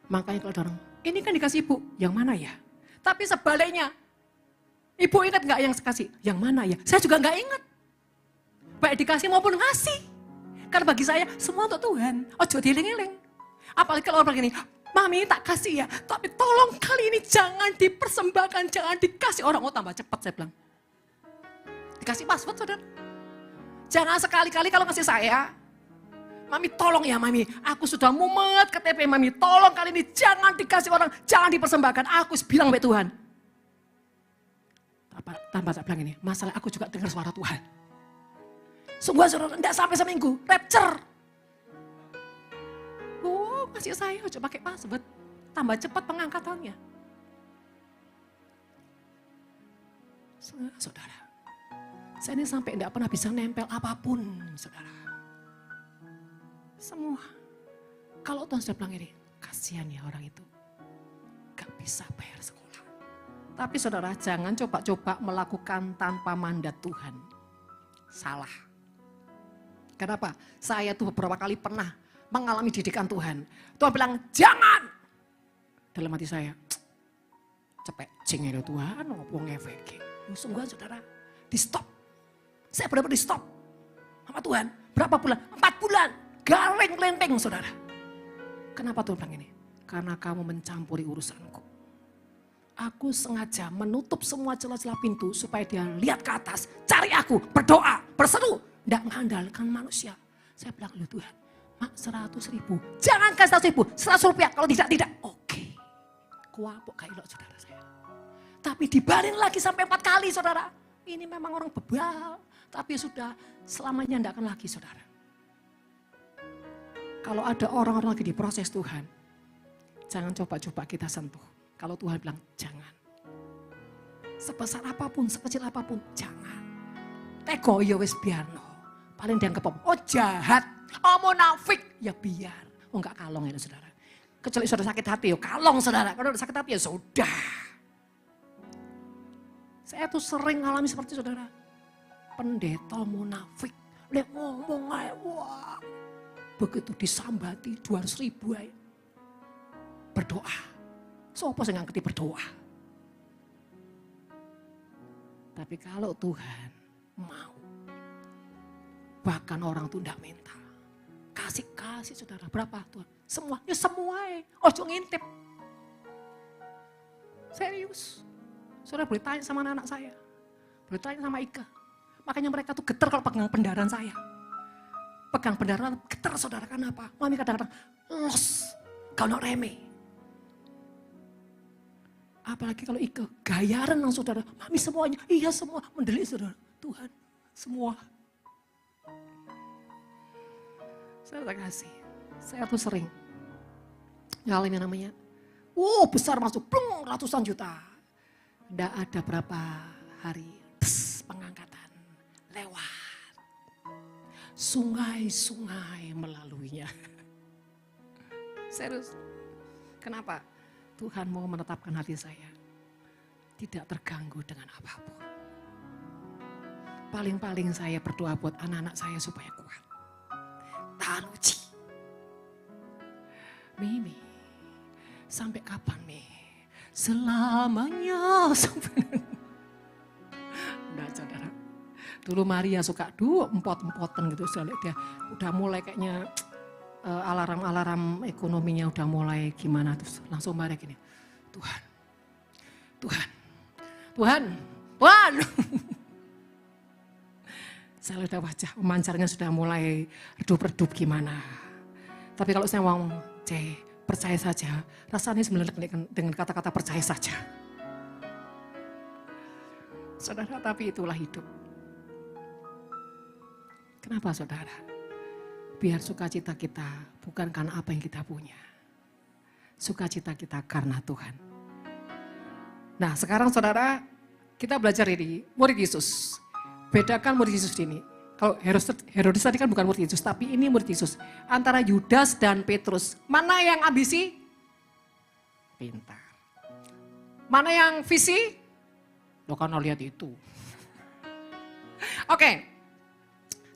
Makanya kalau orang, ini kan dikasih ibu, yang mana ya? Tapi sebaliknya, ibu ingat gak yang kasih? Yang mana ya? Saya juga gak ingat. Baik dikasih maupun ngasih. Karena bagi saya semua untuk Tuhan. Ojo dieling-eling. Apalagi kalau orang gini, Mami tak kasih ya, tapi tolong kali ini jangan dipersembahkan, jangan dikasih orang. Oh tambah cepat saya bilang. Dikasih password saudara. Jangan sekali-kali kalau ngasih saya, Mami tolong ya Mami, aku sudah mumet KTP Mami, tolong kali ini jangan dikasih orang, jangan dipersembahkan. Aku bilang sama Tuhan. Tanpa saya bilang ini, masalah aku juga dengar suara Tuhan. Sungguh saudara, tidak sampai seminggu, rapture. Oh, masih saya coba pakai password, tambah cepat pengangkatannya. Saudara, saya ini sampai tidak pernah bisa nempel apapun, saudara. Semua. Kalau Tuhan sudah bilang ini, kasihan ya orang itu, gak bisa bayar sekolah. Tapi saudara, jangan coba-coba melakukan tanpa mandat Tuhan. Salah. Kenapa? Saya tuh beberapa kali pernah mengalami didikan Tuhan. Tuhan bilang, jangan. Dalam hati saya, cepet cing ya Tuhan, ngomong ngefek. Sungguh saudara, di stop. Saya benar-benar di stop sama Tuhan. Berapa bulan? 4 bulan. Garing lempeng saudara. Kenapa Tuhan bilang ini? Karena kamu mencampuri urusanku. Aku sengaja menutup semua celah-celah pintu supaya dia lihat ke atas. Cari aku, berdoa, berseru. Tidak mengandalkan manusia. Saya bilang, loh Tuhan, mak 100.000. Jangan kasih 100.000, 100 rupiah. Kalau tidak. Oke. Kuapok kailok saudara saya. Tapi dibaling lagi sampai 4 kali saudara. Ini memang orang bebal. Tapi sudah selamanya tidak akan lagi saudara. Kalau ada orang-orang lagi diproses Tuhan. Jangan coba-coba kita sentuh. Kalau Tuhan bilang jangan. Sebesar apapun, sekecil apapun, jangan. Tego ya wis biarno. Paling dianggap oh jahat, oh munafik, ya biar. Oh enggak kalong ya saudara. Kecuali sudah sakit hati, ya kalong saudara. Kalau udah sakit hati ya sudah. Saya tuh sering alami seperti saudara. Pendeta munafik, dia ngomong aja, wah. Begitu disambati 200.000 aja. Berdoa. Sopo sing ngerti berdoa. Tapi kalau Tuhan mau, bahkan orang itu tidak minta. Kasih saudara, berapa Tuhan? Semua, ya semua ya. Ojo ngintip. Serius. Saudara boleh tanya sama anak saya. Boleh tanya sama Ika. Makanya mereka tuh getar kalau pegang pendaran saya. Pegang pendaran getar saudara, kenapa? Mami kadang-kadang los, kalau remeh. Apalagi kalau Ika gayaran langsung saudara. Mami semuanya, iya semua. Mendelik saudara, Tuhan semua. Saya kasih, saya tuh sering ngalamin namanya. Besar masuk, plung, ratusan juta. Nggak ada berapa hari, pengangkatan lewat. Sungai-sungai melaluinya. Serius. Kenapa? Tuhan mau menetapkan hati saya. Tidak terganggu dengan apapun. Paling-paling saya berdoa buat anak-anak saya supaya kuat. Tahan uji. Mimi, sampai kapan Mi? Selamanya. Enggak saudara. Dulu Maria suka empot-empotan gitu. Dia udah mulai kayaknya alarm-alarm ekonominya udah mulai gimana. Terus langsung Maria gini. Tuhan. Saya lihat wajah pemancarnya sudah mulai redup-redup gimana. Tapi kalau saya ngomong, percaya saja. Rasanya sebenarnya dengan kata-kata percaya saja. Saudara, tapi itulah hidup. Kenapa saudara? Biar sukacita kita bukan karena apa yang kita punya. Sukacita kita karena Tuhan. Nah sekarang saudara, kita belajar ini, murid Yesus. Bedakan murid Yesus ini. Kalau Herodes tadi kan bukan murid Yesus, tapi ini murid Yesus. Antara Yudas dan Petrus, mana yang ambisi? Pintar. Mana yang visi? Lo kan lihat itu. Oke.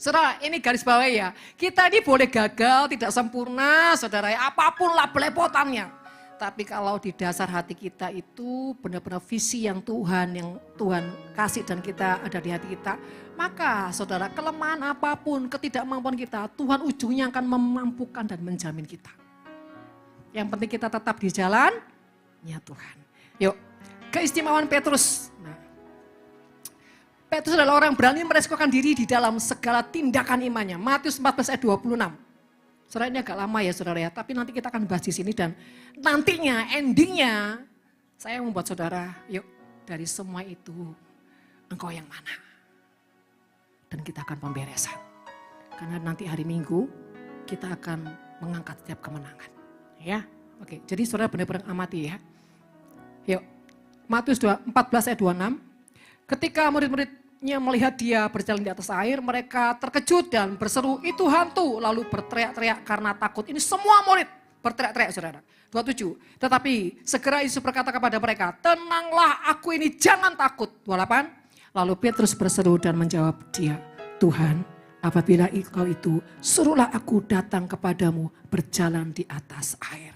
Saudara, ini garis bawah ya. Kita ini boleh gagal, tidak sempurna, saudara. Apapun lah belepotannya. Tapi kalau di dasar hati kita itu benar-benar visi yang Tuhan kasih dan kita ada di hati kita, maka saudara, kelemahan apapun, ketidakmampuan kita, Tuhan ujungnya akan memampukan dan menjamin kita. Yang penting kita tetap di jalannya Tuhan. Yuk, keistimewaan Petrus. Nah, Petrus adalah orang yang berani meresikokan diri di dalam segala tindakan imannya. Matius 14 ayat 26. Saudara, ini agak lama ya saudara ya, tapi nanti kita akan bahas di sini dan nantinya endingnya saya membuat saudara, yuk dari semua itu engkau yang mana? Dan kita akan pemberesan. Karena nanti hari Minggu kita akan mengangkat setiap kemenangan. Ya, oke. Jadi saudara benar-benar amati ya. Yuk, Matius 14 ayat 26. Ketika murid-muridnya melihat dia berjalan di atas air, mereka terkejut dan berseru, itu hantu. Lalu berteriak-teriak karena takut. Ini semua murid berteriak-teriak saudara. 27. Tetapi segera Yesus berkata kepada mereka, tenanglah, aku ini, jangan takut. 28. Lalu Petrus berseru dan menjawab dia, Tuhan, apabila engkau itu, suruhlah aku datang kepadamu berjalan di atas air.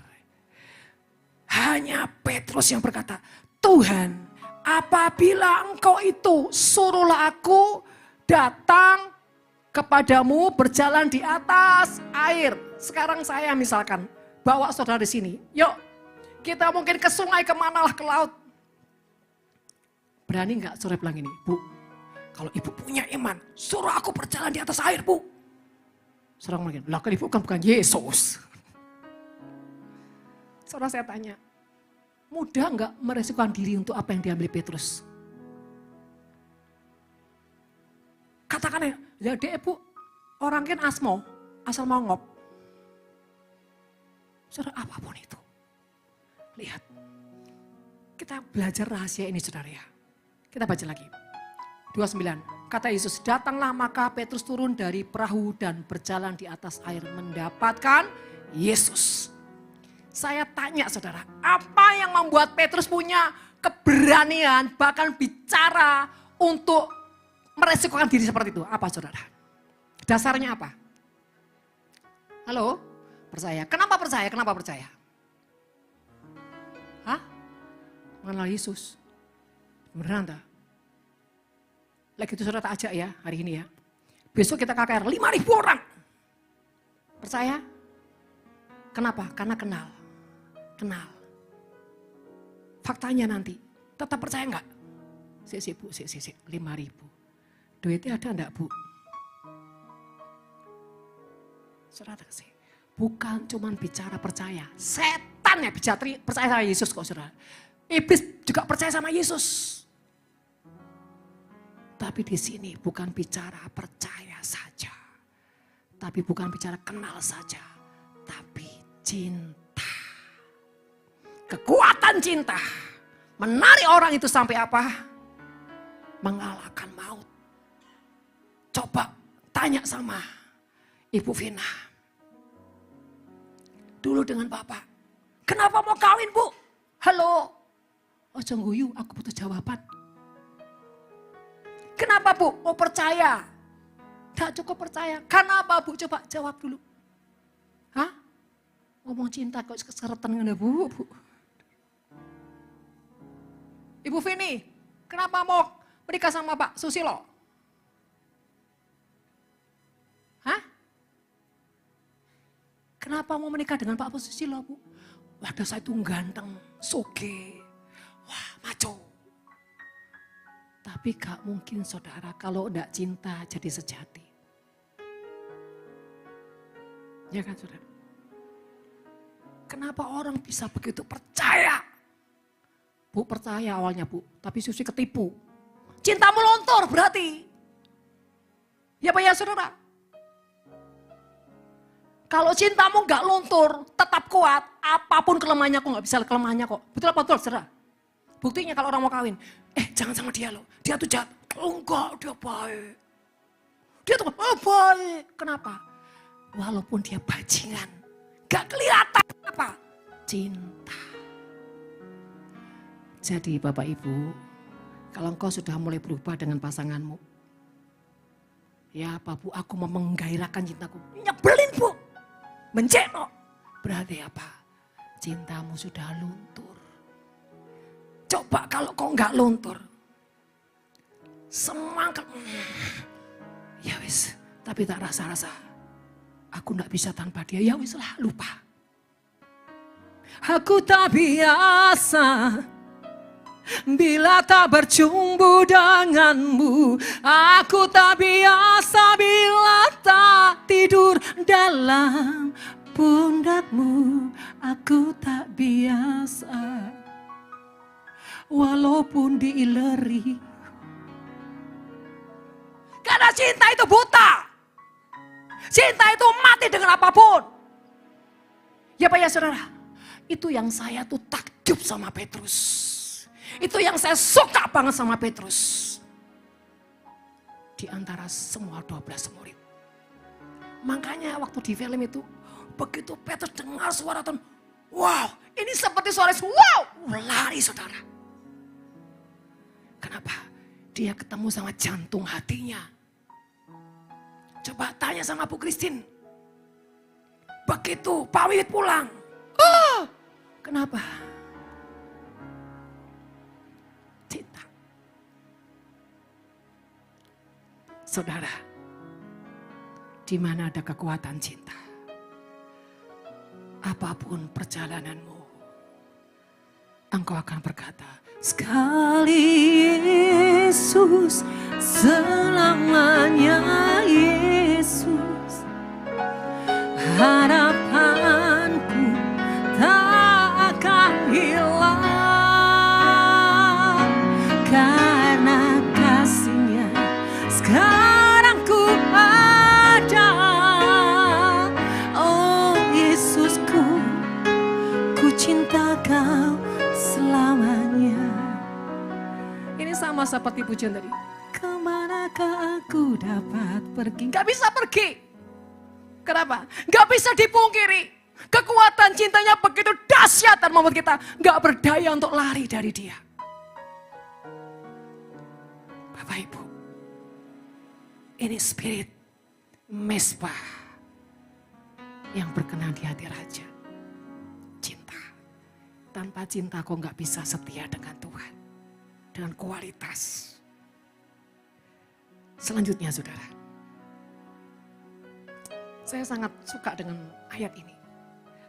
Hanya Petrus yang berkata, Tuhan, apabila engkau itu, suruhlah aku datang kepadamu berjalan di atas air. Sekarang saya misalkan bawa saudara di sini. Yuk, kita mungkin ke sungai, kemana lah, ke laut. Berani nggak saudara bilang ini, Bu, kalau ibu punya iman, suruh aku berjalan di atas air, Bu. Saudara mungkin, lah kan ibu kan bukan Yesus. Saudara saya tanya, mudah nggak meresikokan diri untuk apa yang diambil Petrus? Katakan ya dia Bu, orang kan asal mongop. Saudara, apapun itu. Lihat, kita belajar rahasia ini saudara ya. Kita baca lagi. 29, kata Yesus, datanglah, maka Petrus turun dari perahu dan berjalan di atas air mendapatkan Yesus. Saya tanya saudara, apa yang membuat Petrus punya keberanian bahkan bicara untuk meresikokan diri seperti itu? Apa saudara? Dasarnya apa? Halo? Percaya. Kenapa percaya? Kenapa percaya? Hah? Mengenal Yesus. Beneran tak? Lagi itu saudara tak ajak ya hari ini ya. Besok kita KKR 5.000 orang. Percaya? Kenapa? Karena kenal. Faktanya nanti, tetap percaya enggak? Bu, 5.000. Duitnya ada enggak Bu? Saudara kasih. Bukan cuma bicara percaya. Setan ya bicara percaya sama Yesus kok saudara. Iblis juga percaya sama Yesus. Tapi di sini bukan bicara percaya saja. Tapi bukan bicara kenal saja. Tapi cinta. Kekuatan cinta. Menarik orang itu sampai apa? Mengalahkan maut. Coba tanya sama Ibu Vina. Dulu dengan Bapak. Kenapa mau kawin Bu? Halo. Ojo guyu, aku butuh jawaban. Kenapa Bu? Mau percaya? Gak cukup percaya. Kenapa Bu? Coba jawab dulu. Hah? Ngomong cinta kok keseretan ngene Bu. Ibu Vini, kenapa mau menikah sama Pak Susilo? Hah? Kenapa mau menikah dengan Pak Susilo, Bu? Waduh, saya itu ganteng, soge, wah maco. Tapi gak mungkin saudara kalau enggak cinta jadi sejati. Ya kan saudara? Kenapa orang bisa begitu percaya? Bu percaya awalnya Bu, tapi Susi ketipu. Cintamu lontor berarti. Ya Pak ya saudara? Kalau cintamu gak luntur, tetap kuat, apapun kelemahannya aku gak bisa kelemahannya kok. Betul apa betul saudara? Buktinya kalau orang mau kawin, jangan sama dia loh, dia tuh jahat. Oh enggak, dia baik. Dia tuh baik. Kenapa? Walaupun dia bajingan, gak kelihatan apa? Cinta. Jadi Bapak Ibu, kalau engkau sudah mulai berubah dengan pasanganmu, ya apa Bu, aku mau menggairahkan cintaku. Nyebelin Bu, mencekno. Berarti apa? cintamu sudah luntur. Coba kalau kau nggak luntur. Semangat. Ya wis, tapi tak rasa-rasa. Aku nggak bisa tanpa dia. Ya wis lah, lupa. Aku tak biasa bila tak berjumpa denganmu. Aku tak biasa bila tak tidur dalam pundakmu. Aku tak biasa walaupun diileri. Karena cinta itu buta. Cinta itu mati dengan apapun. Ya Pak ya saudara. Itu yang saya tuh takjub sama Petrus. Itu yang saya suka banget sama Petrus. Di antara semua 12 murid. Makanya waktu di film itu, begitu Petrus dengar suara Tuhan, wow, ini seperti suara wow, lari saudara. Kenapa? Dia ketemu sama jantung hatinya. Coba tanya sama Bu Christine. Begitu Pak Wiwit pulang, kenapa? Cinta. Saudara, di mana ada kekuatan cinta, apapun perjalananmu, engkau akan berkata, sekali Yesus, selamanya Yesus, harapanku tak akan hilang. Karena kasih-Nya sekarang ku ada. Oh Yesusku, ku cinta Kau selamanya. Ini sama seperti pujian tadi. Kemanakah aku dapat pergi? Gak bisa pergi. Kenapa? Gak bisa dipungkiri. Kekuatan cintanya begitu dahsyat dan membuat kita gak berdaya untuk lari dari Dia. Bapak Ibu, ini spirit mesbah yang berkenan di hati Raja. Cinta. Tanpa cinta kau gak bisa setia dengan Tuhan. Dengan kualitas. Selanjutnya saudara. Saya sangat suka dengan ayat ini.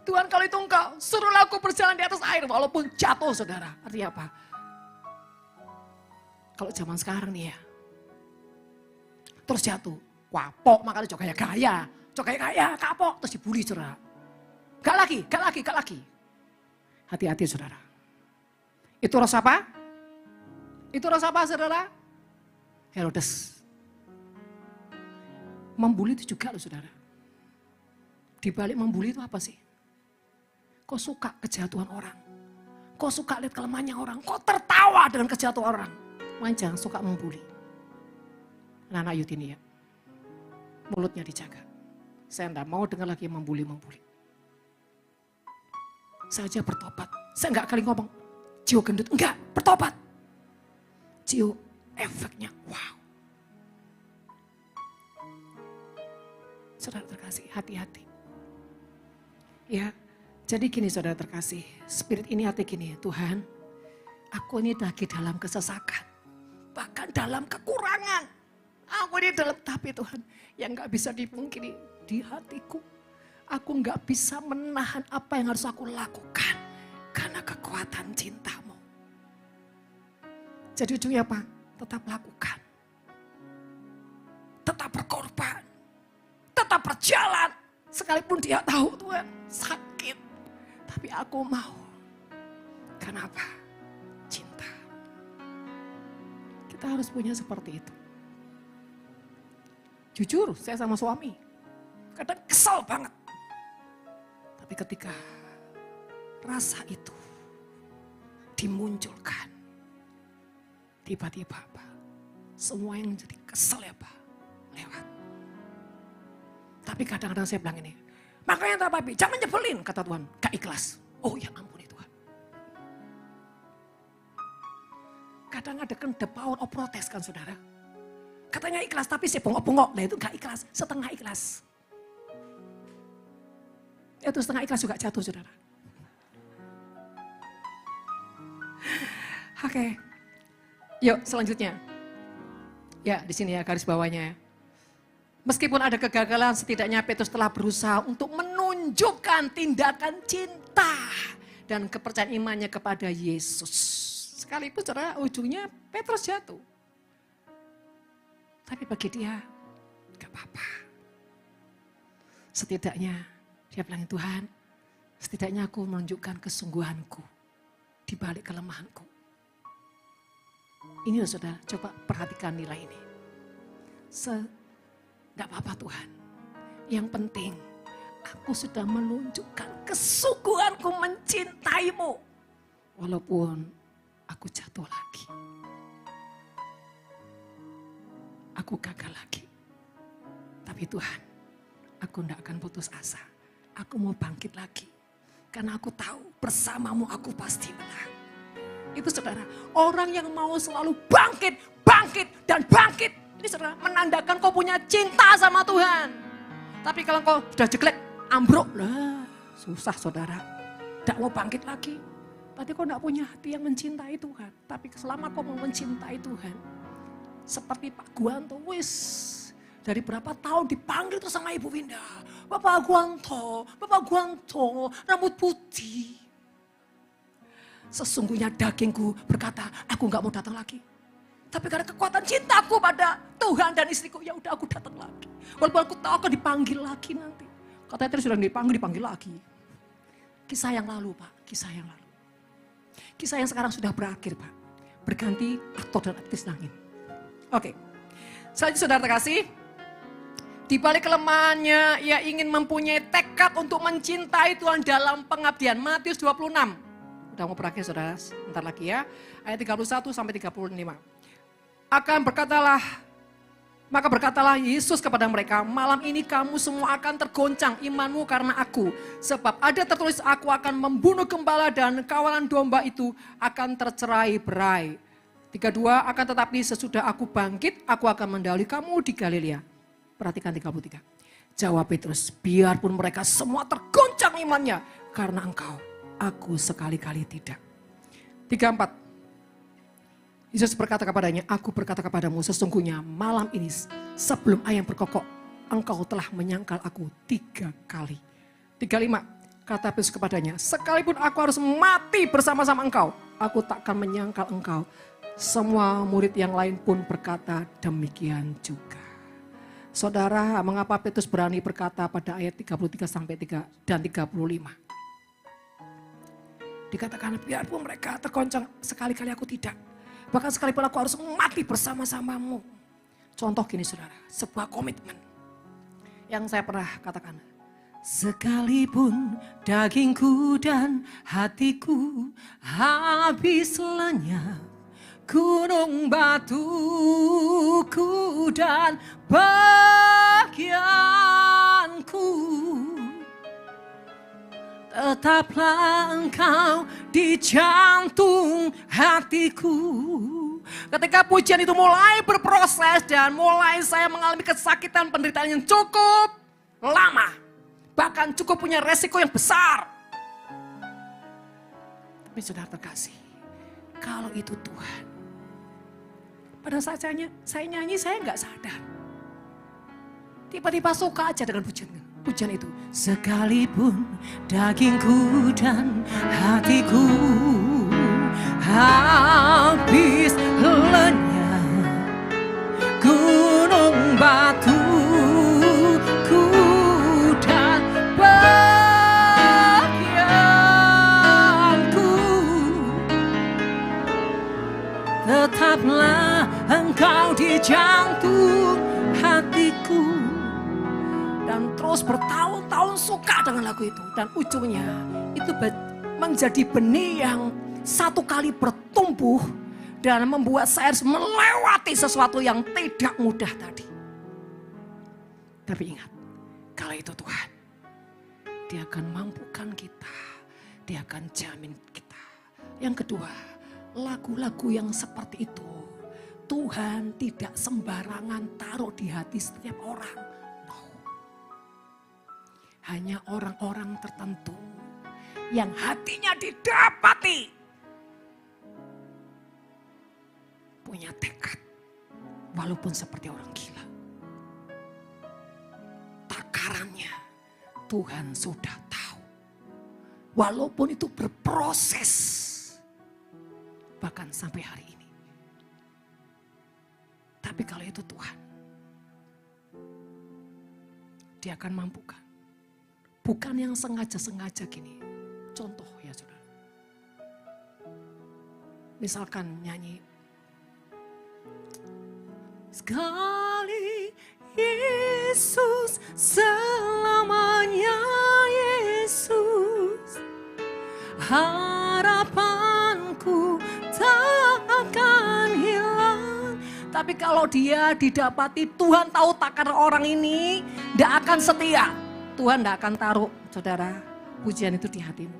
Tuhan kalau itu engkau, suruhlah aku berjalan di atas air walaupun jatuh saudara. Artinya apa? Kalau zaman sekarang nih ya, terus jatuh, kapok makanya jok gaya, kapok, terus dibully saudara. Gak lagi. Hati-hati saudara. Itu rasa apa? Itu rasa apa saudara? Herodes. Membuli itu juga loh saudara. Di balik membuli itu apa sih? Kau suka kejatuhan orang. Kau suka lihat kelemahannya orang. Kau tertawa dengan kejatuhan orang. Jangan suka membuli. Anak-anak youth ini ya. Mulutnya dijaga. Saya tidak mau dengar lagi membuli-membuli. Saya aja bertobat. Saya enggak kali ngomong, Cio gendut. Enggak, bertobat. Cio efeknya, wow. Saudara terkasih, hati-hati. Ya, jadi gini saudara terkasih. Spirit ini hati gini, Tuhan, aku ini lagi dalam kesesakan. Bahkan dalam kekurangan. Aku ini dalam, tapi Tuhan, yang gak bisa dipungkiri di hatiku. Aku gak bisa menahan apa yang harus aku lakukan. Karena kekuatan cintamu. Jadi ujungnya apa? Tetap lakukan. Tetap berkorban. Tetap berjalan. Sekalipun dia tahu Tuhan sakit. Tapi aku mau. Kenapa? Cinta. Kita harus punya seperti itu. Jujur, saya sama suami. Kadang kesal banget. Tapi ketika rasa itu dimunculkan. Tiba-tiba apa? Semua yang jadi kesel ya Pak. Lewat. Tapi kadang-kadang saya bilang ini. Makanya tak Papi, jangan nyebelin kata Tuhan. Gak ikhlas. Oh ya ampun ya Tuhan. Kadang ada kan the power of protest kan saudara. Katanya ikhlas tapi saya bongok-bongok. Nah itu gak ikhlas, setengah ikhlas. Itu setengah ikhlas juga jatuh saudara. Oke. Yuk selanjutnya. Ya di sini ya garis bawahnya ya. Meskipun ada kegagalan, setidaknya Petrus telah berusaha untuk menunjukkan tindakan cinta dan kepercayaan imannya kepada Yesus. Sekalipun saudara ujungnya Petrus jatuh. Tapi bagi dia gak apa-apa. Setidaknya dia bilang, Tuhan, setidaknya aku menunjukkan kesungguhanku di balik kelemahanku. Ini loh saudara, coba perhatikan nilai ini. Gak apa-apa Tuhan. Yang penting aku sudah menunjukkan kesungguhanku mencintaimu. Walaupun aku jatuh lagi. Aku gagal lagi. Tapi Tuhan, aku tidak akan putus asa. Aku mau bangkit lagi. Karena aku tahu bersamamu aku pasti menang. Itu saudara, orang yang mau selalu bangkit, bangkit, dan bangkit. Ini saudara, menandakan kau punya cinta sama Tuhan. Tapi kalau kau sudah jelek, ambruk lah. Susah saudara, tidak mau bangkit lagi. Berarti kau tidak punya hati yang mencintai Tuhan. Tapi selama kau mau mencintai Tuhan, seperti Pak Guanto, wis dari berapa tahun dipanggil terus sama Ibu Winda. Bapak Guanto, rambut putih. Sesungguhnya dagingku berkata, aku gak mau datang lagi. Tapi karena kekuatan cintaku pada Tuhan dan istriku, ya udah aku datang lagi. Walaupun aku tahu akan dipanggil lagi nanti. Katanya tadi sudah dipanggil lagi. Kisah yang lalu Pak, kisah yang lalu. Kisah yang sekarang sudah berakhir Pak. Berganti aktor dan aktris lain. Oke, selanjutnya saudara terkasih. Di balik kelemahannya, ia ingin mempunyai tekad untuk mencintai Tuhan dalam pengabdian. Matius 26. Udah mau berakhir saudara, bentar lagi ya. Ayat 31 sampai 35. Maka berkatalah Yesus kepada mereka, malam ini kamu semua akan tergoncang imanmu karena aku. Sebab ada tertulis, aku akan membunuh gembala dan kawalan domba itu akan tercerai-berai. 32, akan tetapi sesudah aku bangkit, aku akan mendahului kamu di Galilea. Perhatikan 33. Jawab Petrus, biarpun mereka semua tergoncang imannya karena engkau, aku sekali-kali tidak. 34. Yesus berkata kepadanya, aku berkata kepadamu sesungguhnya malam ini sebelum ayam berkokok, engkau telah menyangkal aku 3 kali. 35, kata Petrus kepadanya, sekalipun aku harus mati bersama-sama engkau, aku takkan menyangkal engkau. Semua murid yang lain pun berkata demikian juga. Saudara, mengapa Petrus berani berkata pada ayat 33 sampai 3 dan 35? Dikatakan biarpun mereka tergoncang, sekali-kali aku tidak. Bahkan sekalipun aku harus mati bersama-samamu. Contoh gini saudara, sebuah komitmen yang saya pernah katakan. Sekalipun dagingku dan hatiku habis lenyap, gunung batuku dan bagianku, tetaplah engkau di jantung hatiku. Ketika pujian itu mulai berproses dan mulai saya mengalami kesakitan, penderitaan yang cukup lama, bahkan cukup punya resiko yang besar. Tapi saudara terkasih, kalau itu Tuhan, pada saat saya nyanyi saya nggak sadar. Tiba-tiba suka aja dengan pujian itu. Sekalipun dagingku dan hatiku habis lenyap, gunung batuku dan bagianku, tetaplah engkau di jantung hatiku. Dan terus bertahun-tahun suka dengan lagu itu. Dan ujungnya itu menjadi benih yang satu kali bertumbuh dan membuat saya harus melewati sesuatu yang tidak mudah tadi. Tapi ingat, kalau itu Tuhan, Dia akan mampukan kita, Dia akan jamin kita. Yang kedua, lagu-lagu yang seperti itu Tuhan tidak sembarangan taruh di hati setiap orang. Hanya orang-orang tertentu yang hatinya didapati punya tekad. Walaupun seperti orang gila. Takarannya Tuhan sudah tahu. Walaupun itu berproses. Bahkan sampai hari ini. Tapi kalau itu Tuhan, Dia akan mampukan. Bukan yang sengaja-sengaja gini. Contoh ya saudara. Misalkan nyanyi. Sekali Yesus, selamanya Yesus. Harapanku tak akan hilang. Tapi kalau dia didapati, Tuhan tahu takaran orang ini tidak akan setia. Tuhan tidak akan taruh, saudara, pujian itu di hatimu.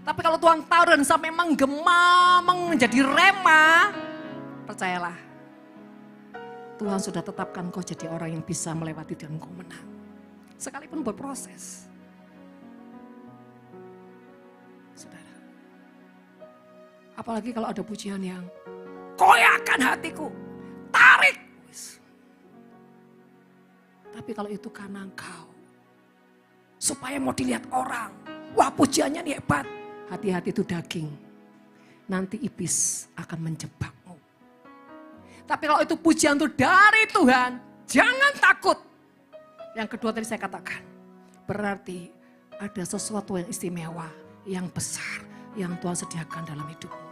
Tapi kalau Tuhan taruh dan sampai menggema, menjadi rema, percayalah. Tuhan sudah tetapkan kau jadi orang yang bisa melewati dan kau menang. Sekalipun berproses. Saudara. Apalagi kalau ada pujian yang koyakan hatiku. Tarik. Tapi kalau itu karena engkau. Supaya mau dilihat orang. Wah pujiannya nih hebat. Hati-hati itu daging. Nanti iblis akan menjebakmu. Tapi kalau itu pujian itu dari Tuhan. Jangan takut. Yang kedua tadi saya katakan. Berarti ada sesuatu yang istimewa. Yang besar. Yang Tuhan sediakan dalam hidupmu.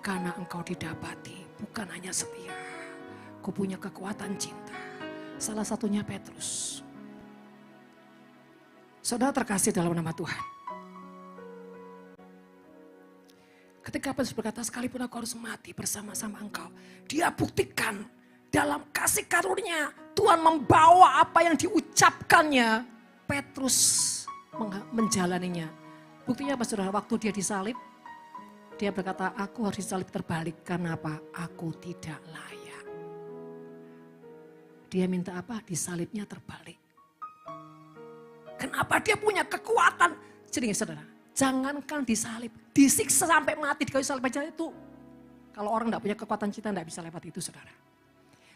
Karena engkau didapati. Bukan hanya setia. Kau punya kekuatan cinta. Salah satunya Petrus. Saudara terkasih dalam nama Tuhan. Ketika Petrus berkata, sekalipun aku harus mati bersama-sama engkau. Dia buktikan dalam kasih karunia. Tuhan membawa apa yang diucapkannya. Petrus menjalaninya. Buktinya apa saudara? Waktu dia disalib. Dia berkata, aku harus disalib terbalik. Karena apa? Aku tidak layak. Dia minta apa? Disalibnya terbalik. Kenapa dia punya kekuatan? Jadi saudara, jangankan disalib, disiksa sampai mati di kayu salib aja itu. Kalau orang tidak punya kekuatan cinta tidak bisa lewat itu saudara.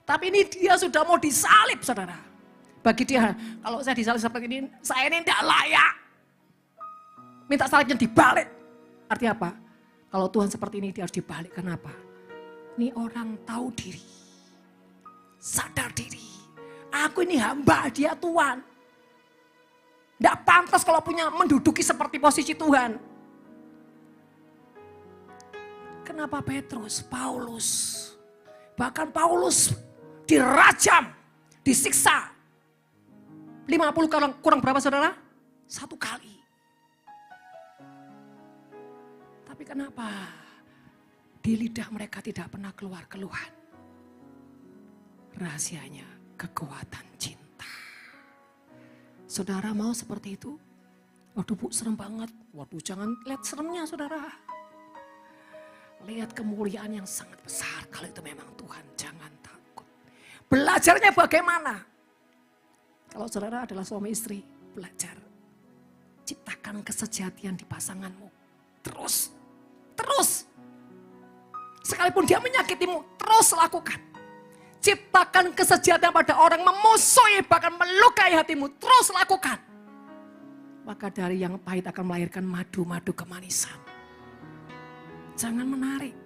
Tapi ini dia sudah mau disalib saudara. Bagi dia, kalau saya disalib seperti ini, saya ini tidak layak. Minta salibnya dibalik. Artinya apa? Kalau Tuhan seperti ini dia harus dibalik. Kenapa? Ini orang tahu diri. Sadar diri. Aku ini hamba dia Tuhan. Tidak pantas kalau punya menduduki seperti posisi Tuhan. Kenapa Petrus, Paulus, bahkan Paulus dirajam, disiksa. 50 kurang berapa saudara? 1 kali. Tapi kenapa di lidah mereka tidak pernah keluar keluhan? Rahasianya kekuatan cinta. Saudara mau seperti itu? Waduh Bu serem banget. Waduh jangan lihat seremnya saudara. Lihat kemuliaan yang sangat besar. Kalau itu memang Tuhan jangan takut. Belajarnya bagaimana? Kalau saudara adalah suami istri, belajar. Ciptakan kesejatian di pasanganmu. Terus. Sekalipun dia menyakitimu, terus lakukan. Ciptakan kesejahteraan pada orang memusuhi bahkan melukai hatimu. Terus lakukan. Maka dari yang pahit akan melahirkan madu-madu kemanisan. Jangan menarik.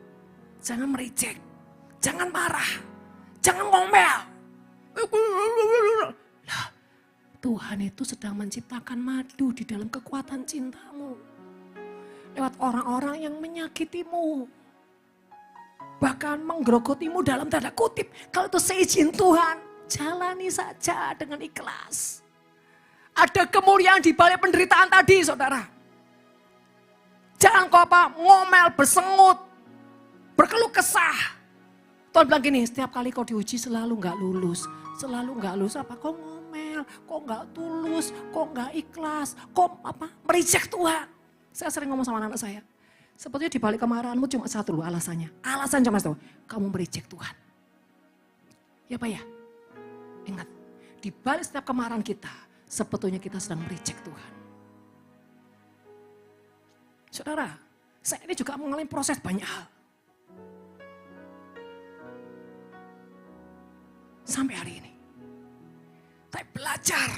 Jangan merejek. Jangan marah. Jangan ngomel. Lah, Tuhan itu sedang menciptakan madu di dalam kekuatan cintamu. Lewat orang-orang yang menyakitimu. Bahkan menggerogotimu dalam tanda kutip. Kalau itu seizin Tuhan, jalani saja dengan ikhlas. Ada kemuliaan di balik penderitaan tadi saudara. Jangan kau ngomel, bersengut, berkeluh kesah. Tuhan bilang gini, setiap kali kau diuji selalu gak lulus. Selalu gak lulus apa? Kau ngomel, kau gak tulus, kau gak ikhlas, kau mereject Tuhan. Saya sering ngomong sama anak saya. Sebetulnya di balik kemarahanmu cuma satu loh alasannya. Alasan cuma satu, kamu mereject Tuhan. Ya Pak ya? Ingat, di balik setiap kemarahan kita, sebetulnya kita sedang mereject Tuhan. Saudara, saya ini juga mengalami proses banyak hal. Sampai hari ini. Tapi belajar.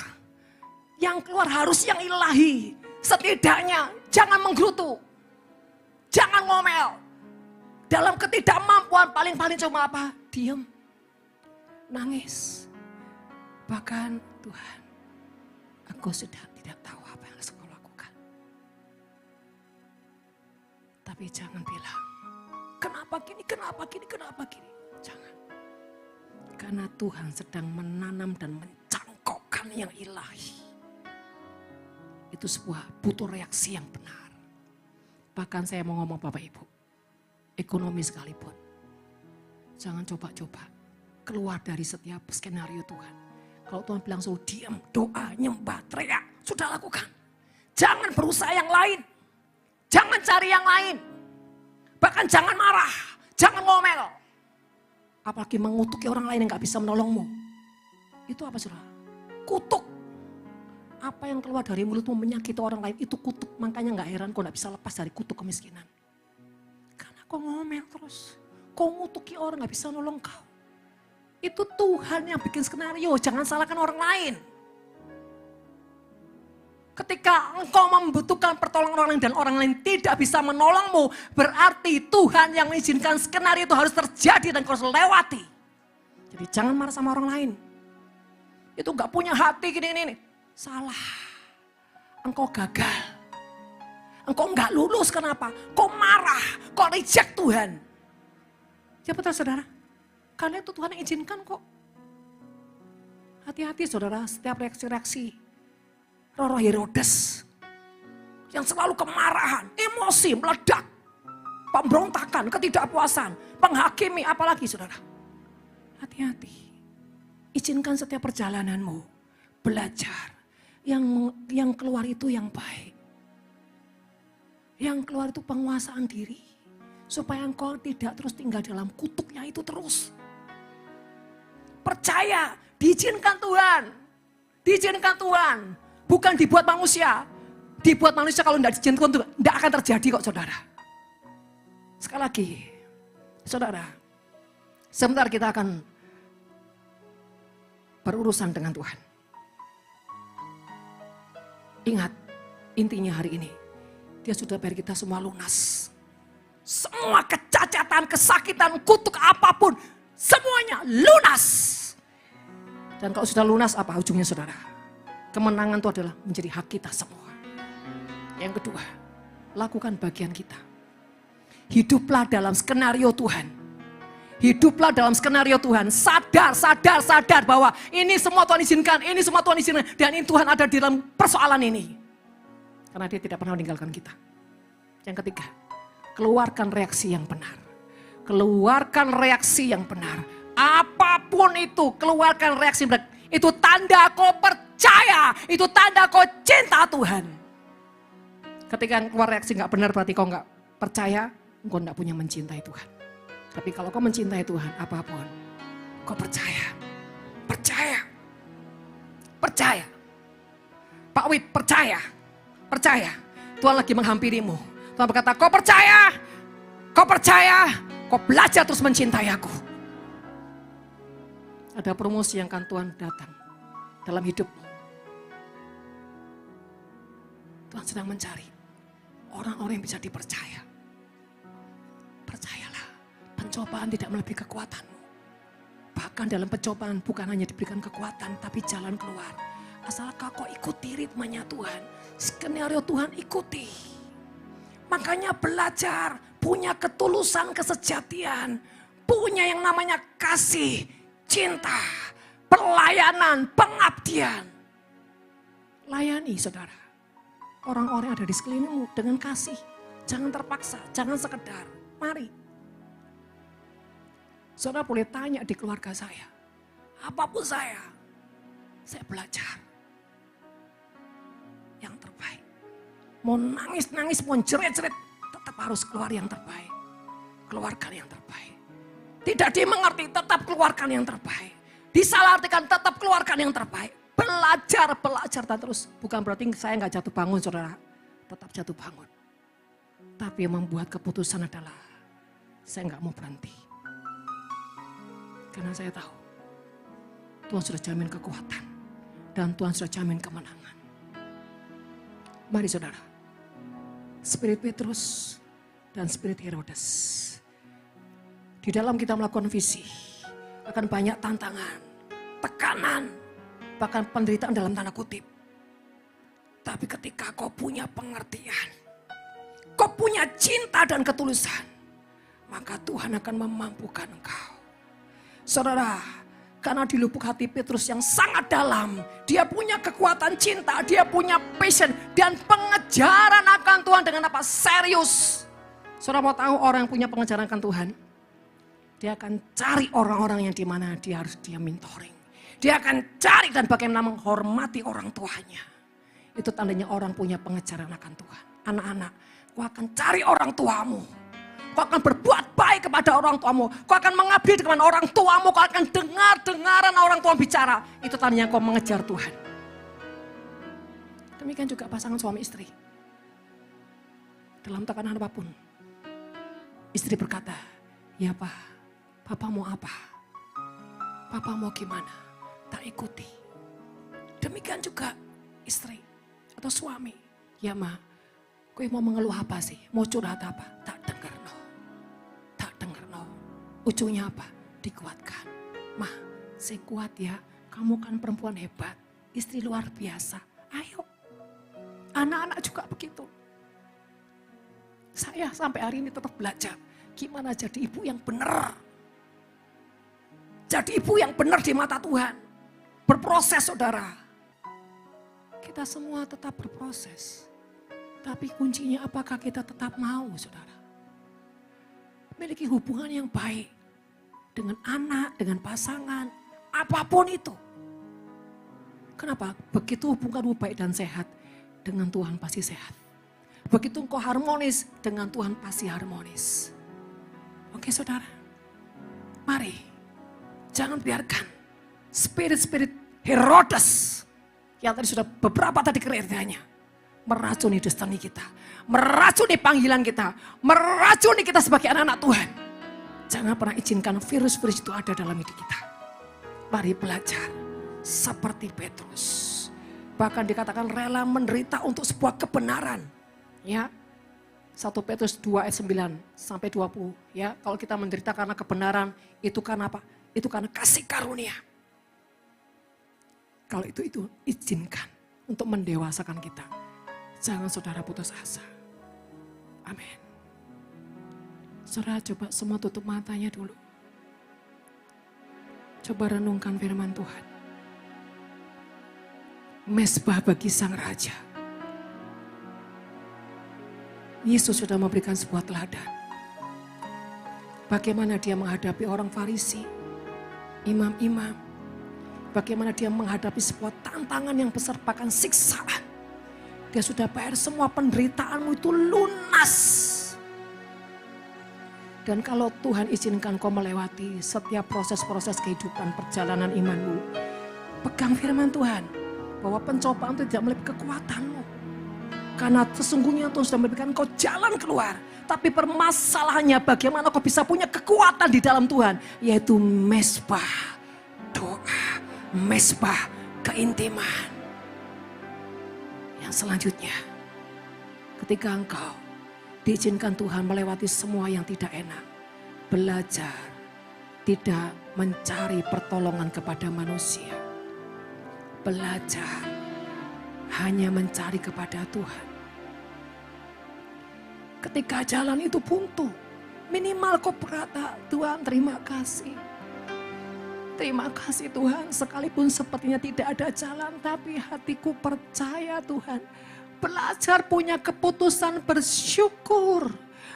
Yang keluar harus yang ilahi. Setidaknya jangan menggerutu. Jangan ngomel. Dalam ketidakmampuan paling-paling cuma apa? Diam. Nangis. Bahkan Tuhan, aku sudah tidak tahu apa yang harus kau lakukan. Tapi jangan bilang, kenapa gini, kenapa gini, kenapa gini. Jangan. Karena Tuhan sedang menanam dan mencangkokkan yang ilahi. Itu sebuah butuh reaksi yang benar. Bahkan saya mau ngomong Bapak Ibu, ekonomi sekalipun. Jangan coba-coba keluar dari setiap skenario Tuhan. Kalau Tuhan bilang suruh diam, doa, nyembah, teriak, sudah lakukan. Jangan berusaha yang lain. Jangan cari yang lain. Bahkan jangan marah, jangan ngomel. Apalagi mengutuki orang lain yang gak bisa menolongmu. Itu apa saudara? Kutuk. Apa yang keluar dari mulutmu menyakiti orang lain, itu kutuk. Makanya gak heran kau gak bisa lepas dari kutuk kemiskinan. Karena kau ngomel terus. Kau ngutuki orang gak bisa nolong kau. Itu Tuhan yang bikin skenario, jangan salahkan orang lain. Ketika engkau membutuhkan pertolongan orang lain dan orang lain tidak bisa menolongmu, berarti Tuhan yang mengizinkan skenario itu harus terjadi dan kau harus lewati. Jadi jangan marah sama orang lain. Itu gak punya hati gini. Salah. Engkau gagal. Engkau gak lulus, kenapa? Kau marah, kau reject Tuhan. Ya betul saudara? Karena itu Tuhan yang izinkan kok. Hati-hati saudara, setiap reaksi-reaksi. Roh Herodes. Yang selalu kemarahan, emosi, meledak. Pemberontakan, ketidakpuasan, menghakimi, apalagi saudara. Hati-hati. Izinkan setiap perjalananmu. Belajar. Yang keluar itu yang baik. Yang keluar itu penguasaan diri. Supaya engkau tidak terus tinggal dalam kutuknya itu terus. Percaya, diizinkan Tuhan. Diizinkan Tuhan. Bukan dibuat manusia. Dibuat manusia kalau tidak diizinkan Tuhan, tidak akan terjadi kok saudara. Sekali lagi, saudara. Sebentar kita akan berurusan dengan Tuhan. Ingat, intinya hari ini. Dia sudah bayar kita semua lunas. Semua kecacatan, kesakitan, kutuk apapun. Semuanya lunas. Dan kalau sudah lunas apa ujungnya saudara? Kemenangan itu adalah menjadi hak kita semua. Yang kedua, lakukan bagian kita. Hiduplah dalam skenario Tuhan. Hiduplah dalam skenario Tuhan. Sadar bahwa ini semua Tuhan izinkan, ini semua Tuhan izinkan. Dan ini Tuhan ada di dalam persoalan ini. Karena dia tidak pernah meninggalkan kita. Yang ketiga, keluarkan reaksi yang benar. Keluarkan reaksi yang benar. Apapun itu, keluarkan reaksi benar. Itu tanda kau percaya. Itu tanda kau cinta Tuhan. Ketika keluar reaksi gak benar berarti kau gak percaya. Kau gak punya mencintai Tuhan. Tapi kalau kau mencintai Tuhan, apapun. Kau percaya. Percaya. Percaya. Pak Wid, percaya. Percaya. Tuhan lagi menghampirimu. Tuhan berkata, kau percaya. Kau percaya. Kau belajar terus mencintai aku. Ada promosi yang akan Tuhan datang dalam hidupmu. Tuhan sedang mencari orang-orang yang bisa dipercaya. Percayalah, pencobaan tidak melebihi kekuatanmu. Bahkan dalam pencobaan bukan hanya diberikan kekuatan, tapi jalan keluar. Asalkah kau ikuti ritmenya Tuhan, skenario Tuhan ikuti. Makanya belajar, punya ketulusan, kesejatian, punya yang namanya kasih, cinta, pelayanan, pengabdian. Layani saudara, orang-orang yang ada di sekelilingmu dengan kasih. Jangan terpaksa, jangan sekedar, mari. Saudara boleh tanya di keluarga saya, apapun saya belajar yang terbaik. Mau nangis-nangis, mau jerit-jerit, tetap harus keluar yang terbaik. Keluarkan yang terbaik. Tidak dimengerti, tetap keluarkan yang terbaik. Disalahartikan, tetap keluarkan yang terbaik. Belajar dan terus. Bukan berarti saya nggak jatuh bangun saudara. Tetap jatuh bangun. Tapi yang membuat keputusan adalah, saya nggak mau berhenti. Karena saya tahu, Tuhan sudah jamin kekuatan. Dan Tuhan sudah jamin kemenangan. Mari saudara. Spirit Petrus dan Spirit Herodes. Di dalam kita melakukan visi. Akan banyak tantangan, tekanan, bahkan penderitaan dalam tanda kutip. Tapi ketika kau punya pengertian, kau punya cinta dan ketulusan, maka Tuhan akan memampukan engkau. Saudara, karena di lubuk hati Petrus yang sangat dalam, dia punya kekuatan cinta, dia punya passion dan pengejaran akan Tuhan dengan apa? Serius. Saudara mau tahu orang yang punya pengejaran akan Tuhan? Dia akan cari orang-orang yang dimana dia harus mentoring. Dia akan cari dan bagaimana menghormati orang tuanya. Itu tandanya orang punya pengejaran akan Tuhan. Anak-anak, kau akan cari orang tuamu. Kau akan berbuat baik kepada orang tuamu. Kau akan mengabdi dengan orang tuamu. Kau akan dengar-dengaran orang tua bicara. Itu tandanya kau mengejar Tuhan. Demikian juga pasangan suami istri. Dalam tekanan apapun. Istri berkata, ya Pak. Papa mau apa? Papa mau gimana? Tak ikuti. Demikian juga istri atau suami. Ya Ma, kau mau mengeluh apa sih? Mau curhat apa? Tak dengar no. Tak dengar no. Ujungnya apa? Dikuatkan. Ma, saya kuat ya. Kamu kan perempuan hebat. Istri luar biasa. Ayo. Anak-anak juga begitu. Saya sampai hari ini tetap belajar. Gimana jadi ibu yang benar. Jadi ibu yang benar di mata Tuhan. Berproses saudara. Kita semua tetap berproses. Tapi kuncinya apakah kita tetap mau saudara. Memiliki hubungan yang baik. Dengan anak, dengan pasangan. Apapun itu. Kenapa? Begitu hubunganmu baik dan sehat. Dengan Tuhan pasti sehat. Begitu engkau harmonis. Dengan Tuhan pasti harmonis. Oke saudara. Mari. Jangan biarkan spirit-spirit Herodes yang tadi sudah beberapa tadi kriterianya meracuni destiny kita, meracuni panggilan kita, meracuni kita sebagai anak-anak Tuhan. Jangan pernah izinkan virus-virus itu ada dalam hidup kita. Mari belajar seperti Petrus. Bahkan dikatakan rela menderita untuk sebuah kebenaran. Ya. 1 Petrus 2 ayat 9 sampai 20. Ya, kalau kita menderita karena kebenaran itu karena apa? Itu karena kasih karunia. Kalau itu izinkan untuk mendewasakan kita. Jangan saudara putus asa. Amin. Saudara coba semua tutup matanya dulu. Coba renungkan firman Tuhan. Mezbah bagi sang raja. Yesus sudah memberikan sebuah teladan. Bagaimana dia menghadapi orang Farisi, imam-imam. Bagaimana dia menghadapi sebuah tantangan yang besar, bahkan siksaan. Dia sudah bayar semua penderitaanmu itu lunas. Dan kalau Tuhan izinkan kau melewati setiap proses-proses kehidupan perjalanan imanmu, pegang firman Tuhan bahwa pencobaan itu tidak melebihi kekuatanmu. Karena sesungguhnya Tuhan sudah memberikan kau jalan keluar. Tapi permasalahannya bagaimana kau bisa punya kekuatan di dalam Tuhan. Yaitu mezbah doa, mezbah keintiman. Yang selanjutnya, ketika engkau diizinkan Tuhan melewati semua yang tidak enak. Belajar tidak mencari pertolongan kepada manusia. Belajar hanya mencari kepada Tuhan. Ketika jalan itu buntu, minimal kau berkata, Tuhan terima kasih. Terima kasih Tuhan, sekalipun sepertinya tidak ada jalan, tapi hatiku percaya Tuhan. Belajar punya keputusan bersyukur.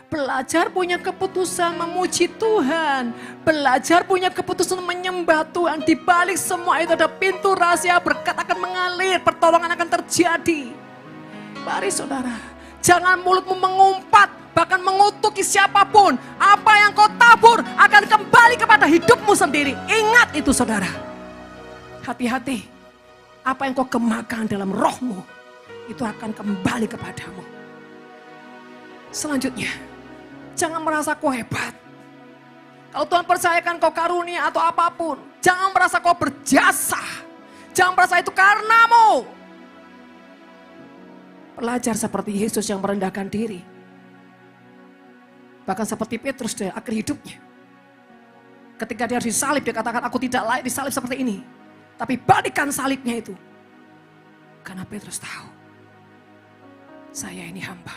Belajar punya keputusan memuji Tuhan. Belajar punya keputusan menyembah Tuhan. Di balik semua itu ada pintu rahasia, berkat akan mengalir, pertolongan akan terjadi. Mari saudara, jangan mulutmu mengumpat, bahkan mengutuki siapapun. Apa yang kau tabur akan kembali kepada hidupmu sendiri. Ingat itu saudara. Hati-hati, apa yang kau gemakan dalam rohmu, itu akan kembali kepadamu. Selanjutnya, jangan merasa kau hebat. Kalau Tuhan percayakan kau karunia atau apapun, Jangan merasa kau berjasa. Jangan merasa itu karenamu. Belajar seperti Yesus yang merendahkan diri. Bahkan seperti Petrus di akhir hidupnya. Ketika dia harus disalib, dia katakan, aku tidak layak disalib seperti ini. Tapi balikan salibnya itu. Karena Petrus tahu, saya ini hamba.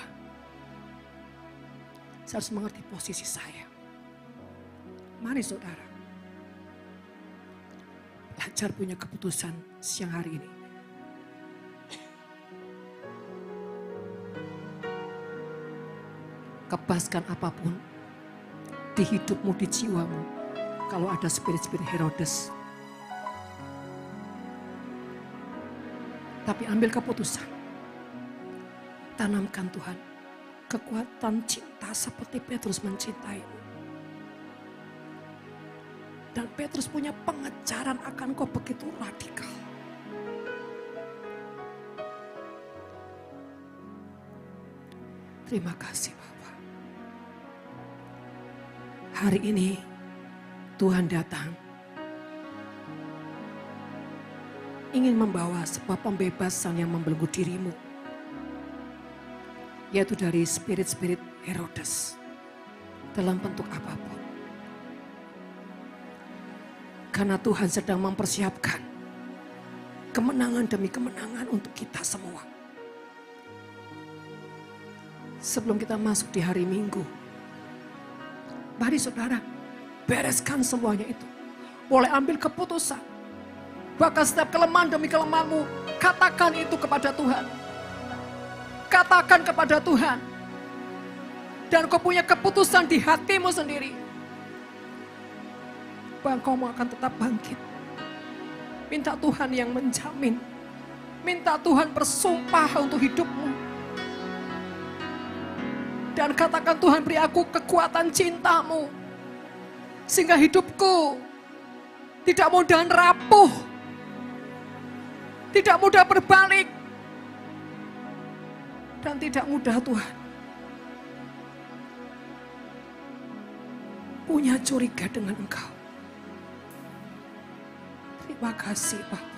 Saya harus mengerti posisi saya. Mari saudara, belajar punya keputusan siang hari ini. Kebaskan apapun di hidupmu, di jiwamu, kalau ada spirit-spirit Herodes. Tapi ambil keputusan. Tanamkan Tuhan kekuatan cinta seperti Petrus mencintaimu. Dan Petrus punya pengejaran akan kau begitu radikal. Terima kasih Bapak. Hari ini Tuhan datang. Ingin membawa sebuah pembebasan yang membelenggu dirimu. Yaitu dari spirit-spirit Herodes. Dalam bentuk apapun. Karena Tuhan sedang mempersiapkan kemenangan demi kemenangan untuk kita semua. Sebelum kita masuk di hari Minggu, mari saudara, bereskan semuanya itu. Boleh ambil keputusan. Bahkan setiap kelemahan demi kelemahanmu, katakan itu kepada Tuhan. Katakan kepada Tuhan. Dan kau punya keputusan di hatimu sendiri. Bahwa kau akan tetap bangkit. Minta Tuhan yang menjamin. Minta Tuhan bersumpah untuk hidupmu. Dan katakan, Tuhan beri aku kekuatan cintamu. Sehingga hidupku tidak mudah rapuh. Tidak mudah berbalik. Dan tidak mudah Tuhan punya curiga dengan Engkau. Terima kasih Pak.